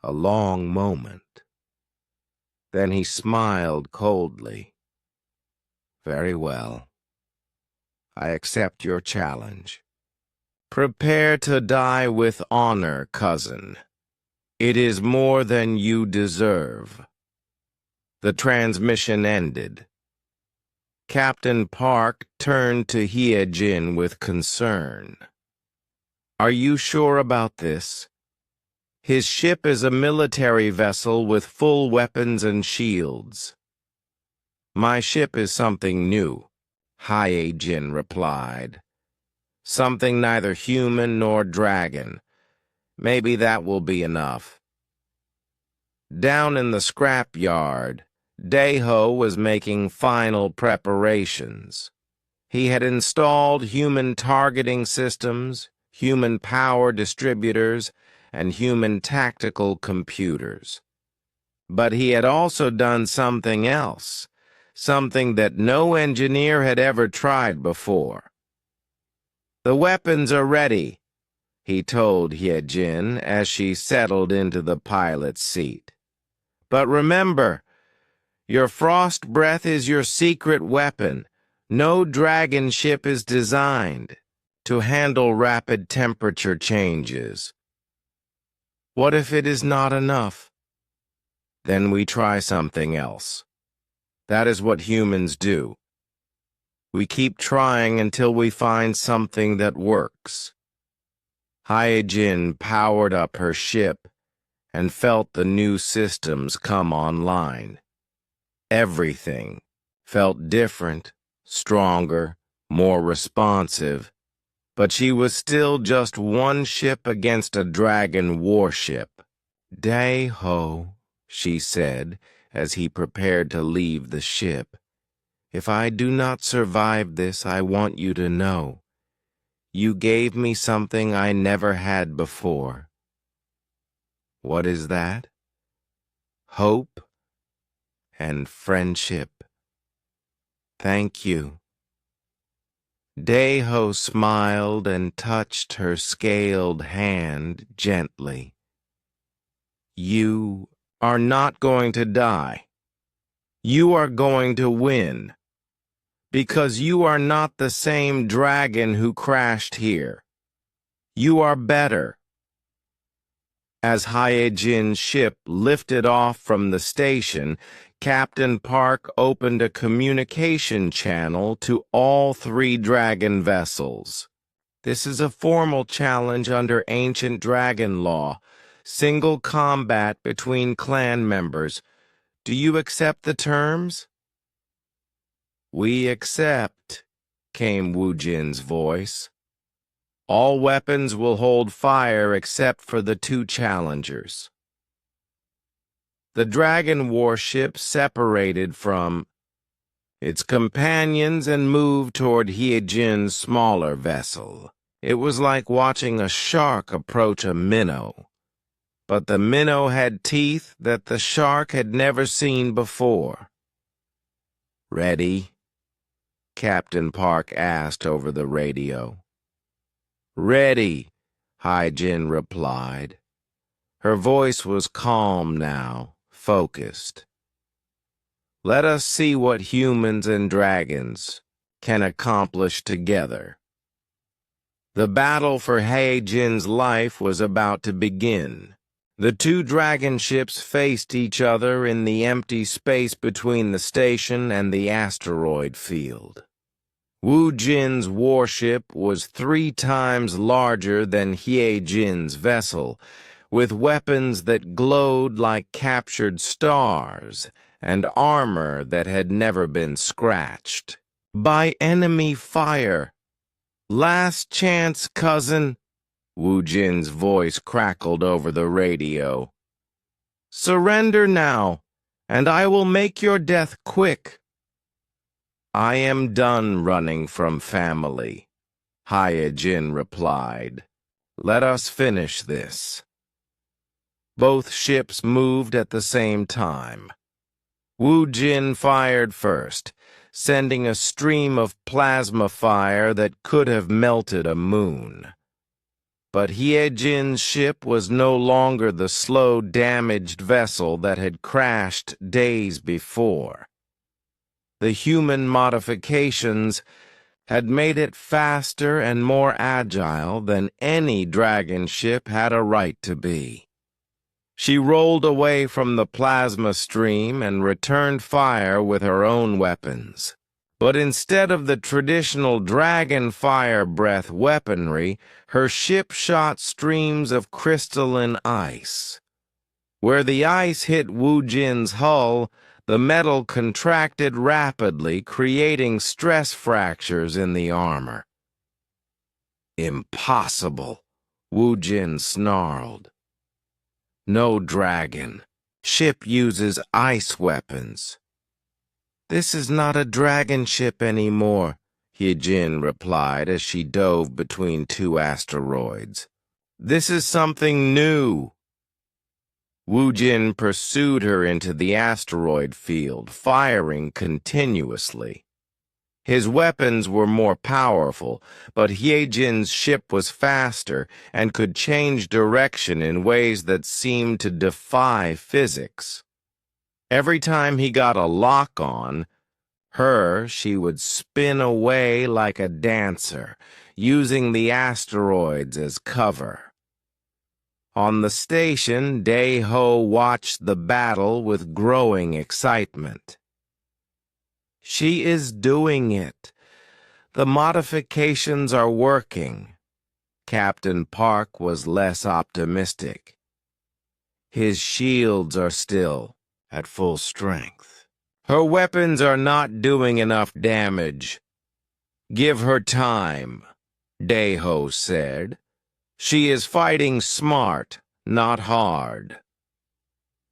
a long moment. Then he smiled coldly. Very well. I accept your challenge. Prepare to die with honor, cousin. It is more than you deserve. The transmission ended. Captain Park turned to Hyejin with concern. Are you sure about this? His ship is a military vessel with full weapons and shields. My ship is something new, Hyejin replied. Something neither human nor dragon. Maybe that will be enough. Down in the scrapyard, Daeho was making final preparations. He had installed human targeting systems, human power distributors, and human tactical computers. But he had also done something else, something that no engineer had ever tried before. The weapons are ready, he told Hyejin as she settled into the pilot's seat. But remember, your frost breath is your secret weapon. No dragon ship is designed to handle rapid temperature changes. What if it is not enough? Then we try something else. That is what humans do. We keep trying until we find something that works. Hyejin powered up her ship and felt the new systems come online. Everything felt different, stronger, more responsive, but she was still just one ship against a dragon warship. Daeho, she said as he prepared to leave the ship. If I do not survive this, I want you to know. You gave me something I never had before. What is that? Hope and friendship. Thank you. Daiho smiled and touched her scaled hand gently. You are not going to die. You are going to win. Because you are not the same dragon who crashed here. You are better. As Hyejin's ship lifted off from the station, Captain Park opened a communication channel to all 3 dragon vessels. This is a formal challenge under ancient dragon law. Single combat between clan members. Do you accept the terms? We accept, came Wujin's voice. All weapons will hold fire except for the 2 challengers. The dragon warship separated from its companions and moved toward Hyejin's smaller vessel. It was like watching a shark approach a minnow. But the minnow had teeth that the shark had never seen before. Ready? Captain Park asked over the radio. Ready, Hyejin replied. Her voice was calm now, focused. Let us see what humans and dragons can accomplish together. The battle for Hyejin's life was about to begin. The 2 dragon ships faced each other in the empty space between the station and the asteroid field. Wujin's warship was 3 times larger than Hyejin's vessel, with weapons that glowed like captured stars and armor that had never been scratched by enemy fire. Last chance, cousin, Wujin's voice crackled over the radio. Surrender now, and I will make your death quick. I am done running from family, Hyejin replied. Let us finish this. Both ships moved at the same time. Wujin fired first, sending a stream of plasma fire that could have melted a moon. But Hyejin's ship was no longer the slow, damaged vessel that had crashed days before. The human modifications had made it faster and more agile than any dragon ship had a right to be. She rolled away from the plasma stream and returned fire with her own weapons. But instead of the traditional dragon fire breath weaponry, her ship shot streams of crystalline ice. Where the ice hit Wujin's hull, the metal contracted rapidly, creating stress fractures in the armor. Impossible, Wujin snarled. No dragon. Ship uses ice weapons. This is not a dragon ship anymore, Hyejin replied as she dove between 2 asteroids. This is something new. Wujin pursued her into the asteroid field, firing continuously. His weapons were more powerful, but Hyejin's ship was faster and could change direction in ways that seemed to defy physics. Every time he got a lock on her, she would spin away like a dancer, using the asteroids as cover. On the station, Daiho watched the battle with growing excitement. She is doing it. The modifications are working. Captain Park was less optimistic. His shields are still at full strength. Her weapons are not doing enough damage. Give her time, Daiho said. She is fighting smart, not hard.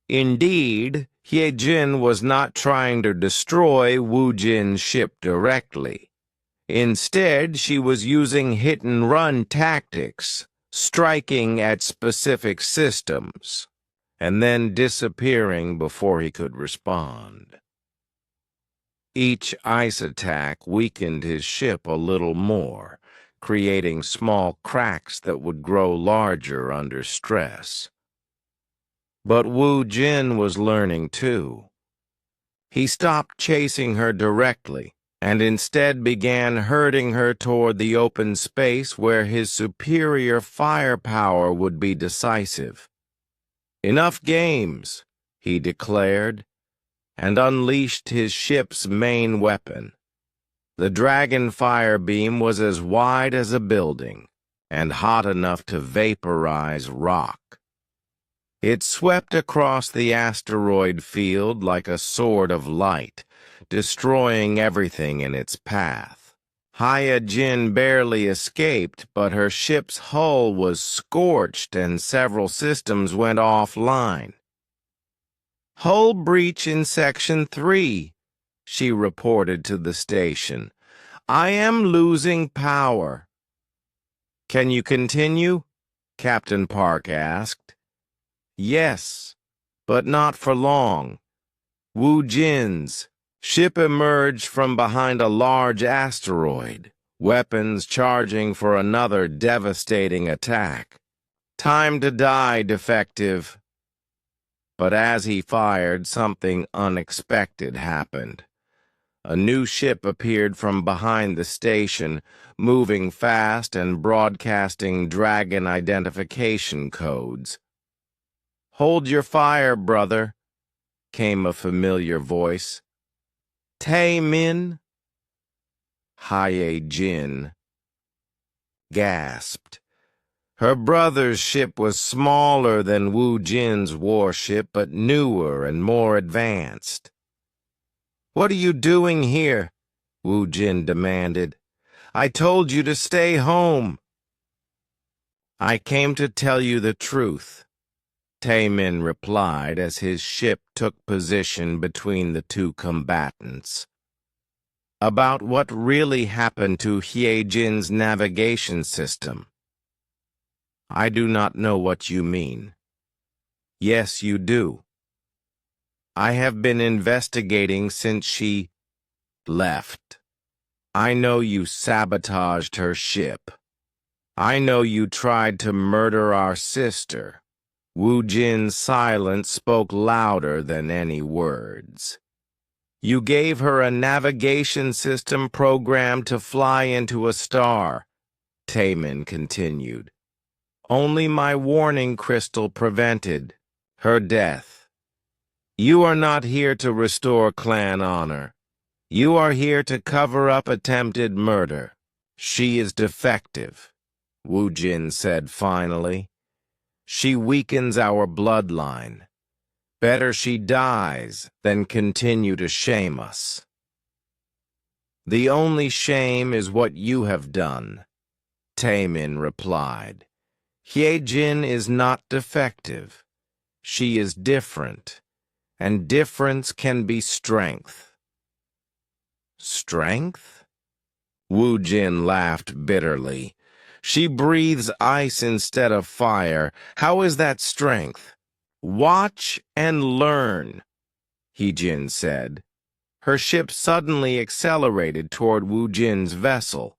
Indeed, Hyejin was not trying to destroy Wujin's ship directly. Instead, she was using hit-and-run tactics, striking at specific systems, and then disappearing before he could respond. Each ice attack weakened his ship a little more, creating small cracks that would grow larger under stress. But Wu Jin was learning too. He stopped chasing her directly and instead began herding her toward the open space where his superior firepower would be decisive. "Enough games," he declared, and unleashed his ship's main weapon. The dragon fire beam was as wide as a building and hot enough to vaporize rock. It swept across the asteroid field like a sword of light, destroying everything in its path. Haya Jin barely escaped, but her ship's hull was scorched and several systems went offline. "Hull breach in Section 3, she reported to the station. "I am losing power." "Can you continue?" Captain Park asked. "Yes, but not for long." Wu Jin's ship emerged from behind a large asteroid, weapons charging for another devastating attack. "Time to die, defective." But as he fired, something unexpected happened. A new ship appeared from behind the station, moving fast and broadcasting dragon identification codes. "Hold your fire, brother," came a familiar voice. "Tae Min?" Haye Jin gasped. Her brother's ship was smaller than Wu Jin's warship, but newer and more advanced. "What are you doing here?" Wu Jin demanded. "I told you to stay home." "I came to tell you the truth," Tae Min replied as his ship took position between the two combatants. "About what really happened to Hye Jin's navigation system." "I do not know what you mean." "Yes, you do. I have been investigating since she left. I know you sabotaged her ship. I know you tried to murder our sister." Wu Jin's silence spoke louder than any words. "You gave her a navigation system programmed to fly into a star," Tae Min continued. "Only my warning crystal prevented her death. You are not here to restore clan honor. You are here to cover up attempted murder." "She is defective," Wu Jin said finally. "She weakens our bloodline. Better she dies than continue to shame us." "The only shame is what you have done," Tae Min replied. "Hye Jin is not defective. She is different, and difference can be strength." "Strength?" Wu Jin laughed bitterly. "She breathes ice instead of fire. How is that strength?" "Watch and learn," Hye Jin said. Her ship suddenly accelerated toward Wu Jin's vessel.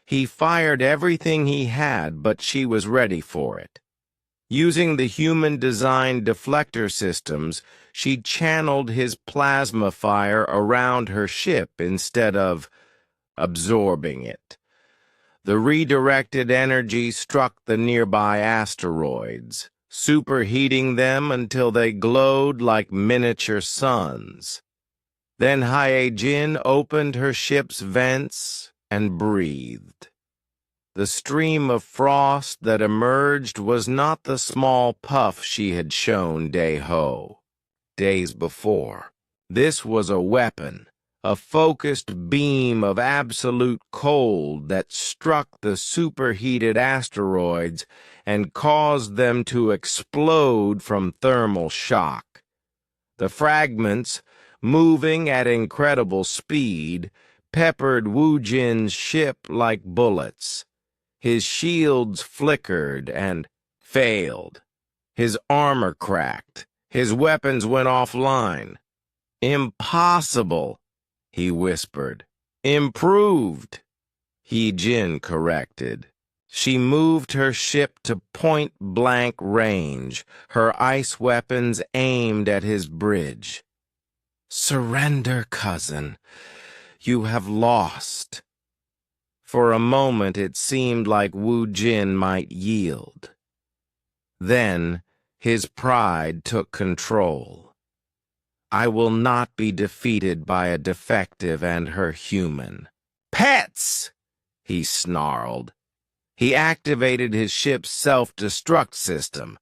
He fired everything he had, but she was ready for it. Using the human-designed deflector systems, she channeled his plasma fire around her ship instead of absorbing it. The redirected energy struck the nearby asteroids, superheating them until they glowed like miniature suns. Then Hye Jin opened her ship's vents and breathed. The stream of frost that emerged was not the small puff she had shown Dae-ho days before. This was a weapon, a focused beam of absolute cold that struck the superheated asteroids and caused them to explode from thermal shock. The fragments, moving at incredible speed, peppered Wu Jin's ship like bullets. His shields flickered and failed. His armor cracked. His weapons went offline. "Impossible," he whispered. Improved, He-Jin corrected. She moved her ship to point-blank range, her ice weapons aimed at his bridge. Surrender, cousin. You have lost. For a moment it seemed like Wu Jin might yield. Then his pride took control. I will not be defeated by a defective and her human. Pets! He snarled. He activated his ship's self-destruct system.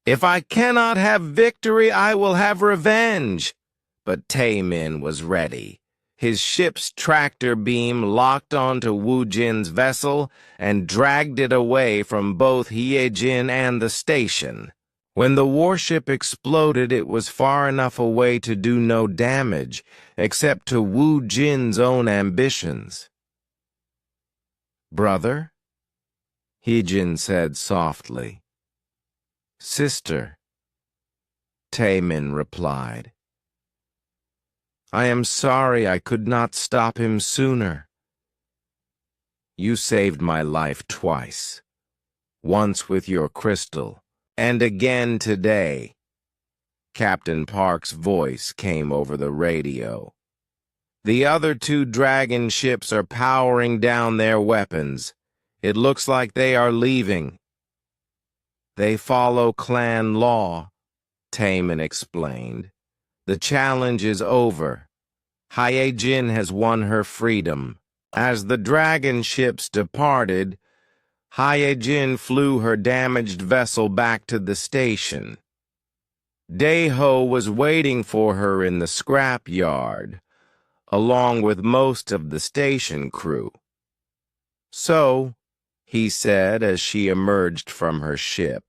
If I cannot have victory, I will have revenge. But Taemin was ready. His ship's tractor beam locked onto Wu Jin's vessel and dragged it away from both Hye-Jin and the station. When the warship exploded, it was far enough away to do no damage, except to Wu Jin's own ambitions. Brother? Hye-Jin said softly. Sister, Taemin replied. I am sorry I could not stop him sooner. You saved my life twice, once with your crystal, and again today. Captain Park's voice came over the radio. The other two dragon ships are powering down their weapons. It looks like they are leaving. They follow clan law, Taemin explained. The challenge is over. Hye-Jin has won her freedom. As the dragon ships departed, Hye-Jin flew her damaged vessel back to the station. Dae-ho was waiting for her in the scrap yard, along with most of the station crew. So, he said as she emerged from her ship,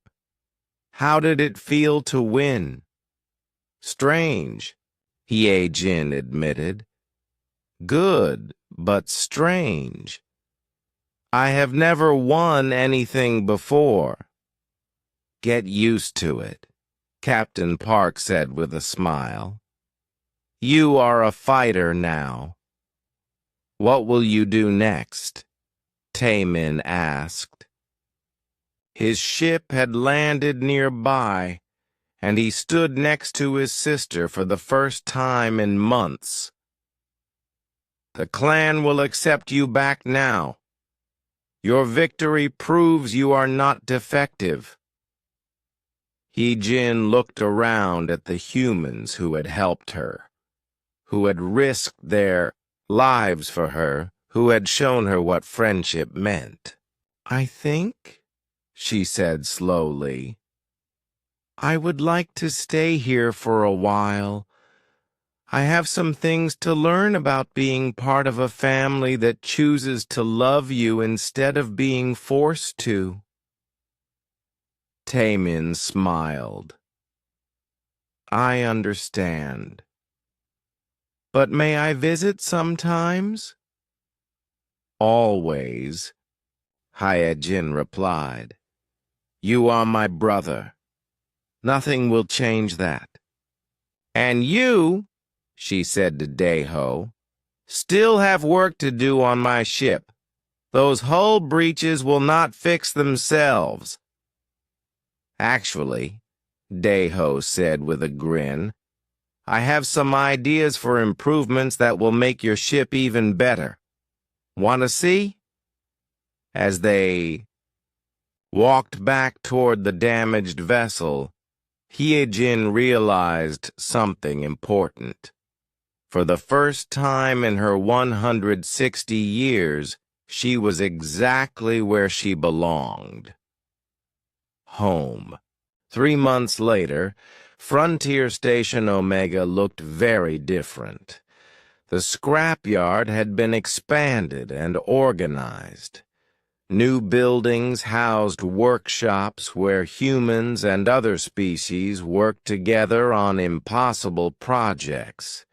how did it feel to win? Strange, Hye-Jin admitted. Good, but strange. I have never won anything before. Get used to it, Captain Park said with a smile. You are a fighter now. What will you do next? Taemin asked. His ship had landed nearby, and he stood next to his sister for the first time in months. The clan will accept you back now. Your victory proves you are not defective. Hye-Jin looked around at the humans who had helped her, who had risked their lives for her, who had shown her what friendship meant. I think, she said slowly, I would like to stay here for a while. I have some things to learn about being part of a family that chooses to love you instead of being forced to. Taemin smiled. I understand. But may I visit sometimes? Always, Hye-Jin replied. You are my brother. Nothing will change that. And you, she said to Dae-ho, still have work to do on my ship. Those hull breaches will not fix themselves. Actually, Dae-ho said with a grin, I have some ideas for improvements that will make your ship even better. Want to see? As they walked back toward the damaged vessel, Hye-Jin realized something important. For the first time in her 160 years, she was exactly where she belonged. Home. 3 months later, Frontier Station Omega looked very different. The scrapyard had been expanded and organized. New buildings housed workshops where humans and other species worked together on impossible projects.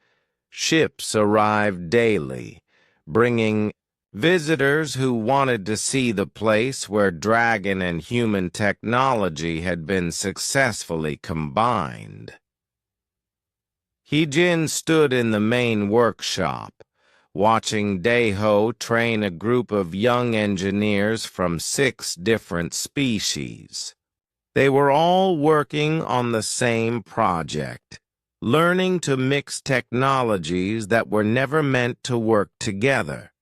Ships arrived daily, bringing visitors who wanted to see the place where dragon and human technology had been successfully combined. Hye-Jin stood in the main workshop, watching Daeho train a group of young engineers from 6 different species. They were all working on the same project, learning to mix technologies that were never meant to work together.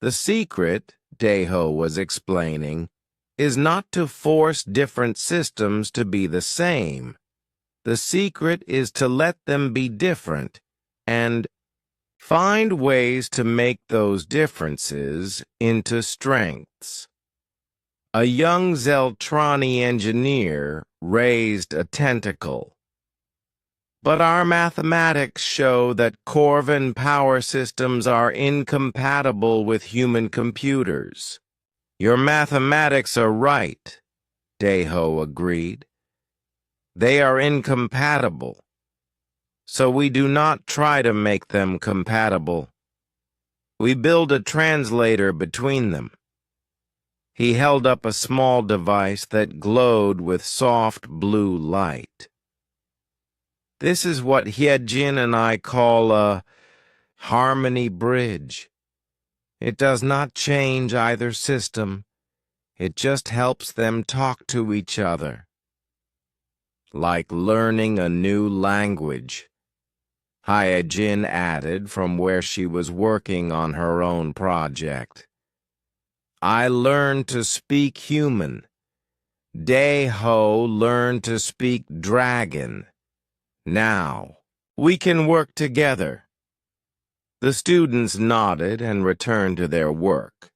The secret, Daeho was explaining, is not to force different systems to be the same. The secret is to let them be different and find ways to make those differences into strengths. A young Zeltrani engineer raised a tentacle. But our mathematics show that Corvin power systems are incompatible with human computers. Your mathematics are right, Daeho agreed. They are incompatible, so we do not try to make them compatible. We build a translator between them. He held up a small device that glowed with soft blue light. This is what Hyejin and I call a harmony bridge. It does not change either system. It just helps them talk to each other. Like learning a new language, Hyejin added from where she was working on her own project. I learned to speak human. Daeho learned to speak dragon. Now, we can work together. The students nodded and returned to their work.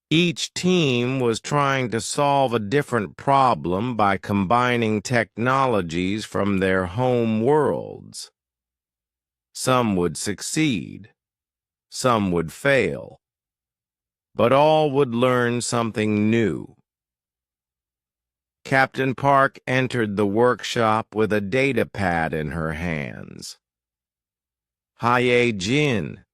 Each team was trying to solve a different problem by combining technologies from their home worlds. Some would succeed, some would fail, but all would learn something new. Captain Park entered the workshop with a data pad in her hands. Hyejin,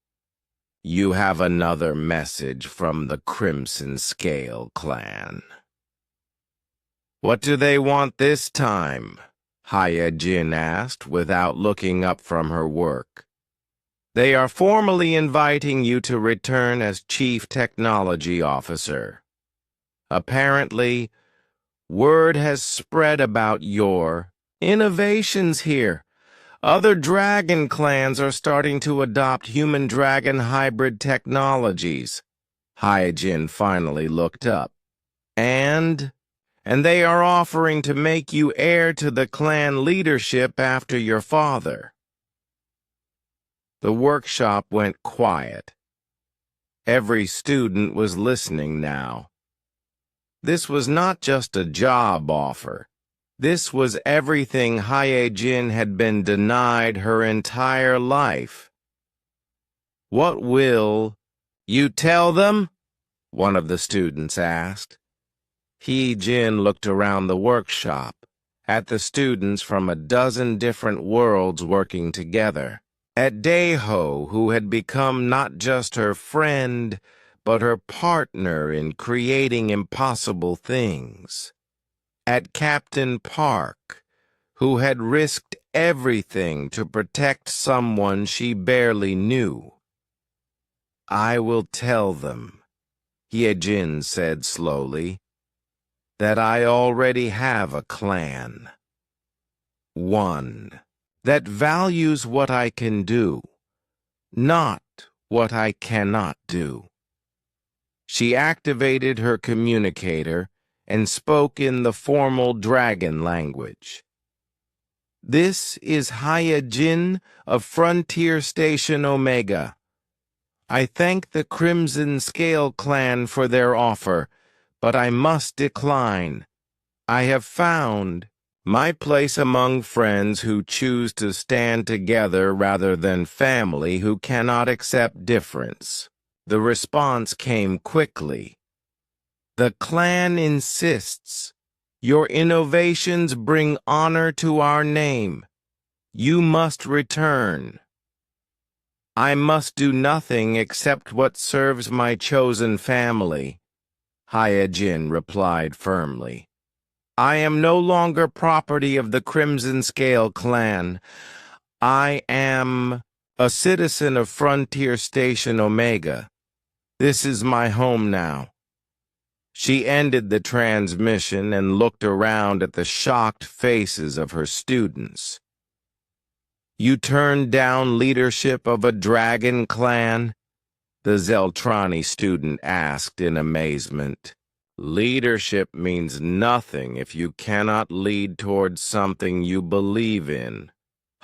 you have another message from the Crimson Scale clan. What do they want this time? Hyejin asked without looking up from her work. They are formally inviting you to return as Chief Technology Officer. Apparently, word has spread about your innovations here. Other dragon clans are starting to adopt human-dragon hybrid technologies. Hyejin finally looked up. And they are offering to make you heir to the clan leadership after your father. The workshop went quiet. Every student was listening now. This was not just a job offer. This was everything Hyejin had been denied her entire life. What will you tell them? One of the students asked. Hyejin looked around the workshop, at the students from a dozen different worlds working together, at Daeho, who had become not just her friend, but her partner in creating impossible things. At Captain Park, who had risked everything to protect someone she barely knew. I will tell them, Hyejin said slowly, that I already have a clan. One that values what I can do, not what I cannot do. She activated her communicator and spoke in the formal dragon language. This is Hyejin of Frontier Station Omega. I thank the Crimson Scale clan for their offer, but I must decline. I have found my place among friends who choose to stand together rather than family who cannot accept difference. The response came quickly. The clan insists. Your innovations bring honor to our name. You must return. I must do nothing except what serves my chosen family, Hyejin replied firmly. I am no longer property of the Crimson Scale clan. I am A citizen of Frontier Station Omega. This is my home now. She ended the transmission and looked around at the shocked faces of her students. You turned down leadership of a dragon clan? The Zeltrani student asked in amazement. Leadership means nothing if you cannot lead towards something you believe in,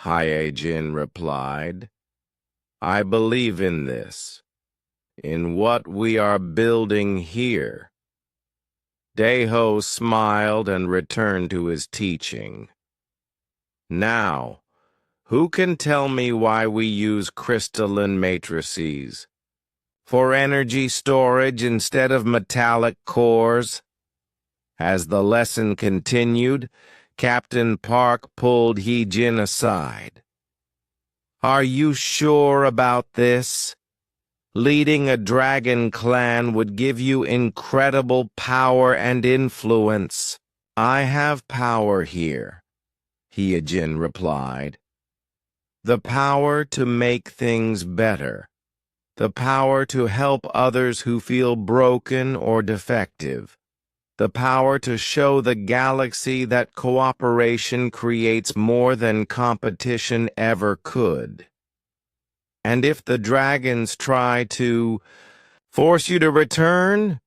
Hyejin replied. I believe in this, in what we are building here. Daeho smiled and returned to his teaching. Now, who can tell me why we use crystalline matrices? For energy storage instead of metallic cores? As the lesson continued, Captain Park pulled Heejin aside. Are you sure about this? Leading a dragon clan would give you incredible power and influence. I have power here, Heejin replied. The power to make things better. The power to help others who feel broken or defective. The power to show the galaxy that cooperation creates more than competition ever could. And if the dragons try to force you to return,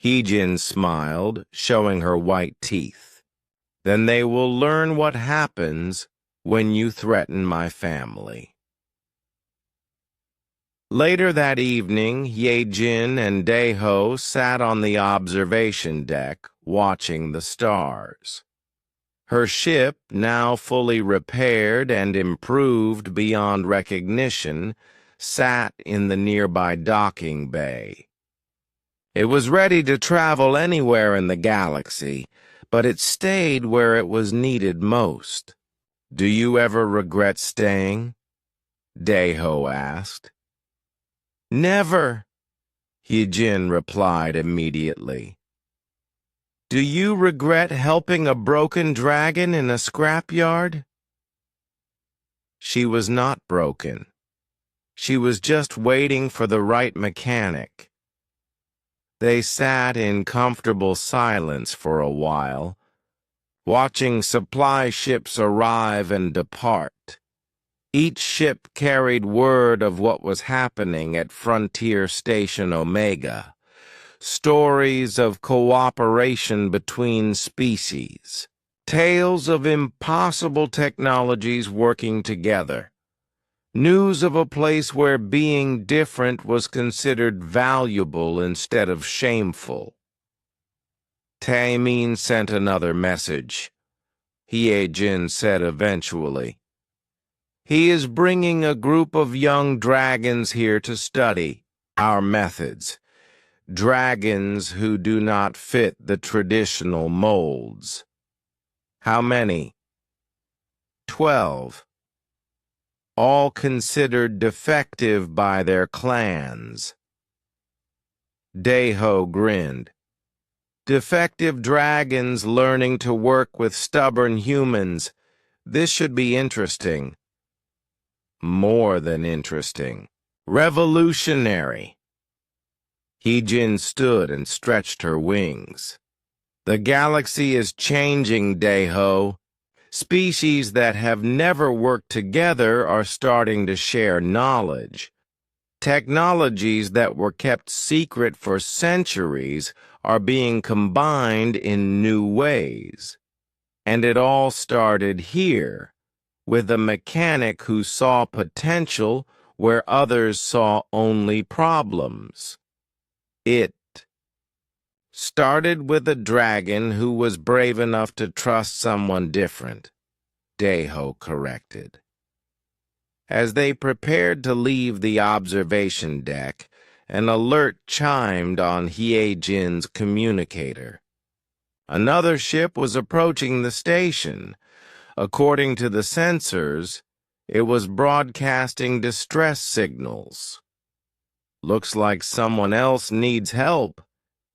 Heejin smiled, showing her white teeth, then they will learn what happens when you threaten my family. Later that evening, Yejin and Daeho sat on the observation deck, watching the stars. Her ship, now fully repaired and improved beyond recognition, sat in the nearby docking bay. It was ready to travel anywhere in the galaxy, but it stayed where it was needed most. Do you ever regret staying? Daeho asked. Never, Heejin replied immediately. Do you regret helping a broken dragon in a scrapyard? She was not broken. She was just waiting for the right mechanic. They sat in comfortable silence for a while, watching supply ships arrive and depart. Each ship carried word of what was happening at Frontier Station Omega. Stories of cooperation between species. Tales of impossible technologies working together. News of a place where being different was considered valuable instead of shameful. Taemin sent another message. Hyejin said eventually. He is bringing a group of young dragons here to study our methods. Dragons who do not fit the traditional molds. How many? 12. All considered defective by their clans. Daeho grinned. Defective dragons learning to work with stubborn humans. This should be interesting. More than interesting. Revolutionary. Heejin stood and stretched her wings. The galaxy is changing, Daeho. Species that have never worked together are starting to share knowledge. Technologies that were kept secret for centuries are being combined in new ways. And it all started here, with a mechanic who saw potential where others saw only problems. It started with a dragon who was brave enough to trust someone different, Daeho corrected. As they prepared to leave the observation deck, an alert chimed on Hyejin's communicator. Another ship was approaching the station. According to the sensors, it was broadcasting distress signals. Looks like someone else needs help.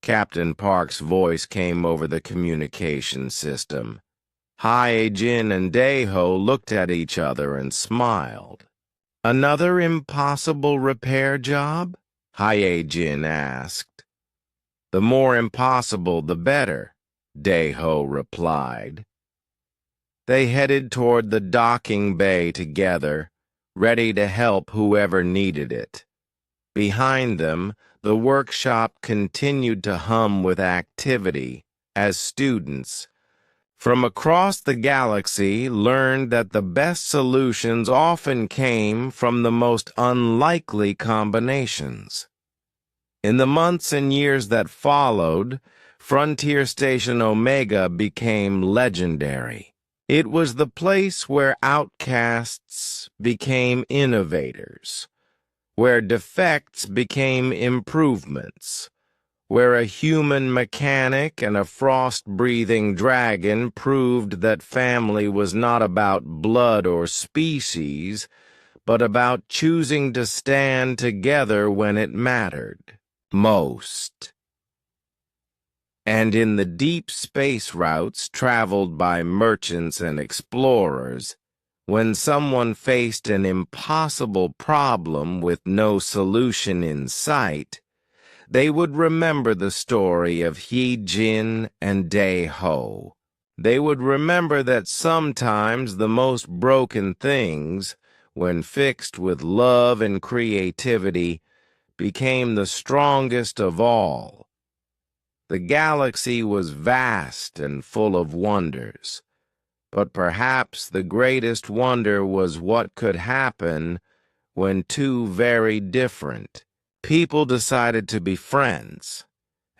Captain Park's voice came over the communication system. Hyejin and Daeho looked at each other and smiled. Another impossible repair job? Hyejin asked. The more impossible, the better, Daeho replied. They headed toward the docking bay together, ready to help whoever needed it. Behind them, the workshop continued to hum with activity as students from across the galaxy learned that the best solutions often came from the most unlikely combinations. In the months and years that followed, Frontier Station Omega became legendary. It was the place where outcasts became innovators, where defects became improvements, where a human mechanic and a frost-breathing dragon proved that family was not about blood or species, but about choosing to stand together when it mattered most. And in the deep space routes traveled by merchants and explorers, when someone faced an impossible problem with no solution in sight, they would remember the story of He-Jin and Dae-Ho. They would remember that sometimes the most broken things, when fixed with love and creativity, became the strongest of all. The galaxy was vast and full of wonders, but perhaps the greatest wonder was what could happen when two very different people decided to be friends,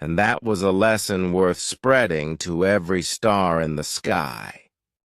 and that was a lesson worth spreading to every star in the sky.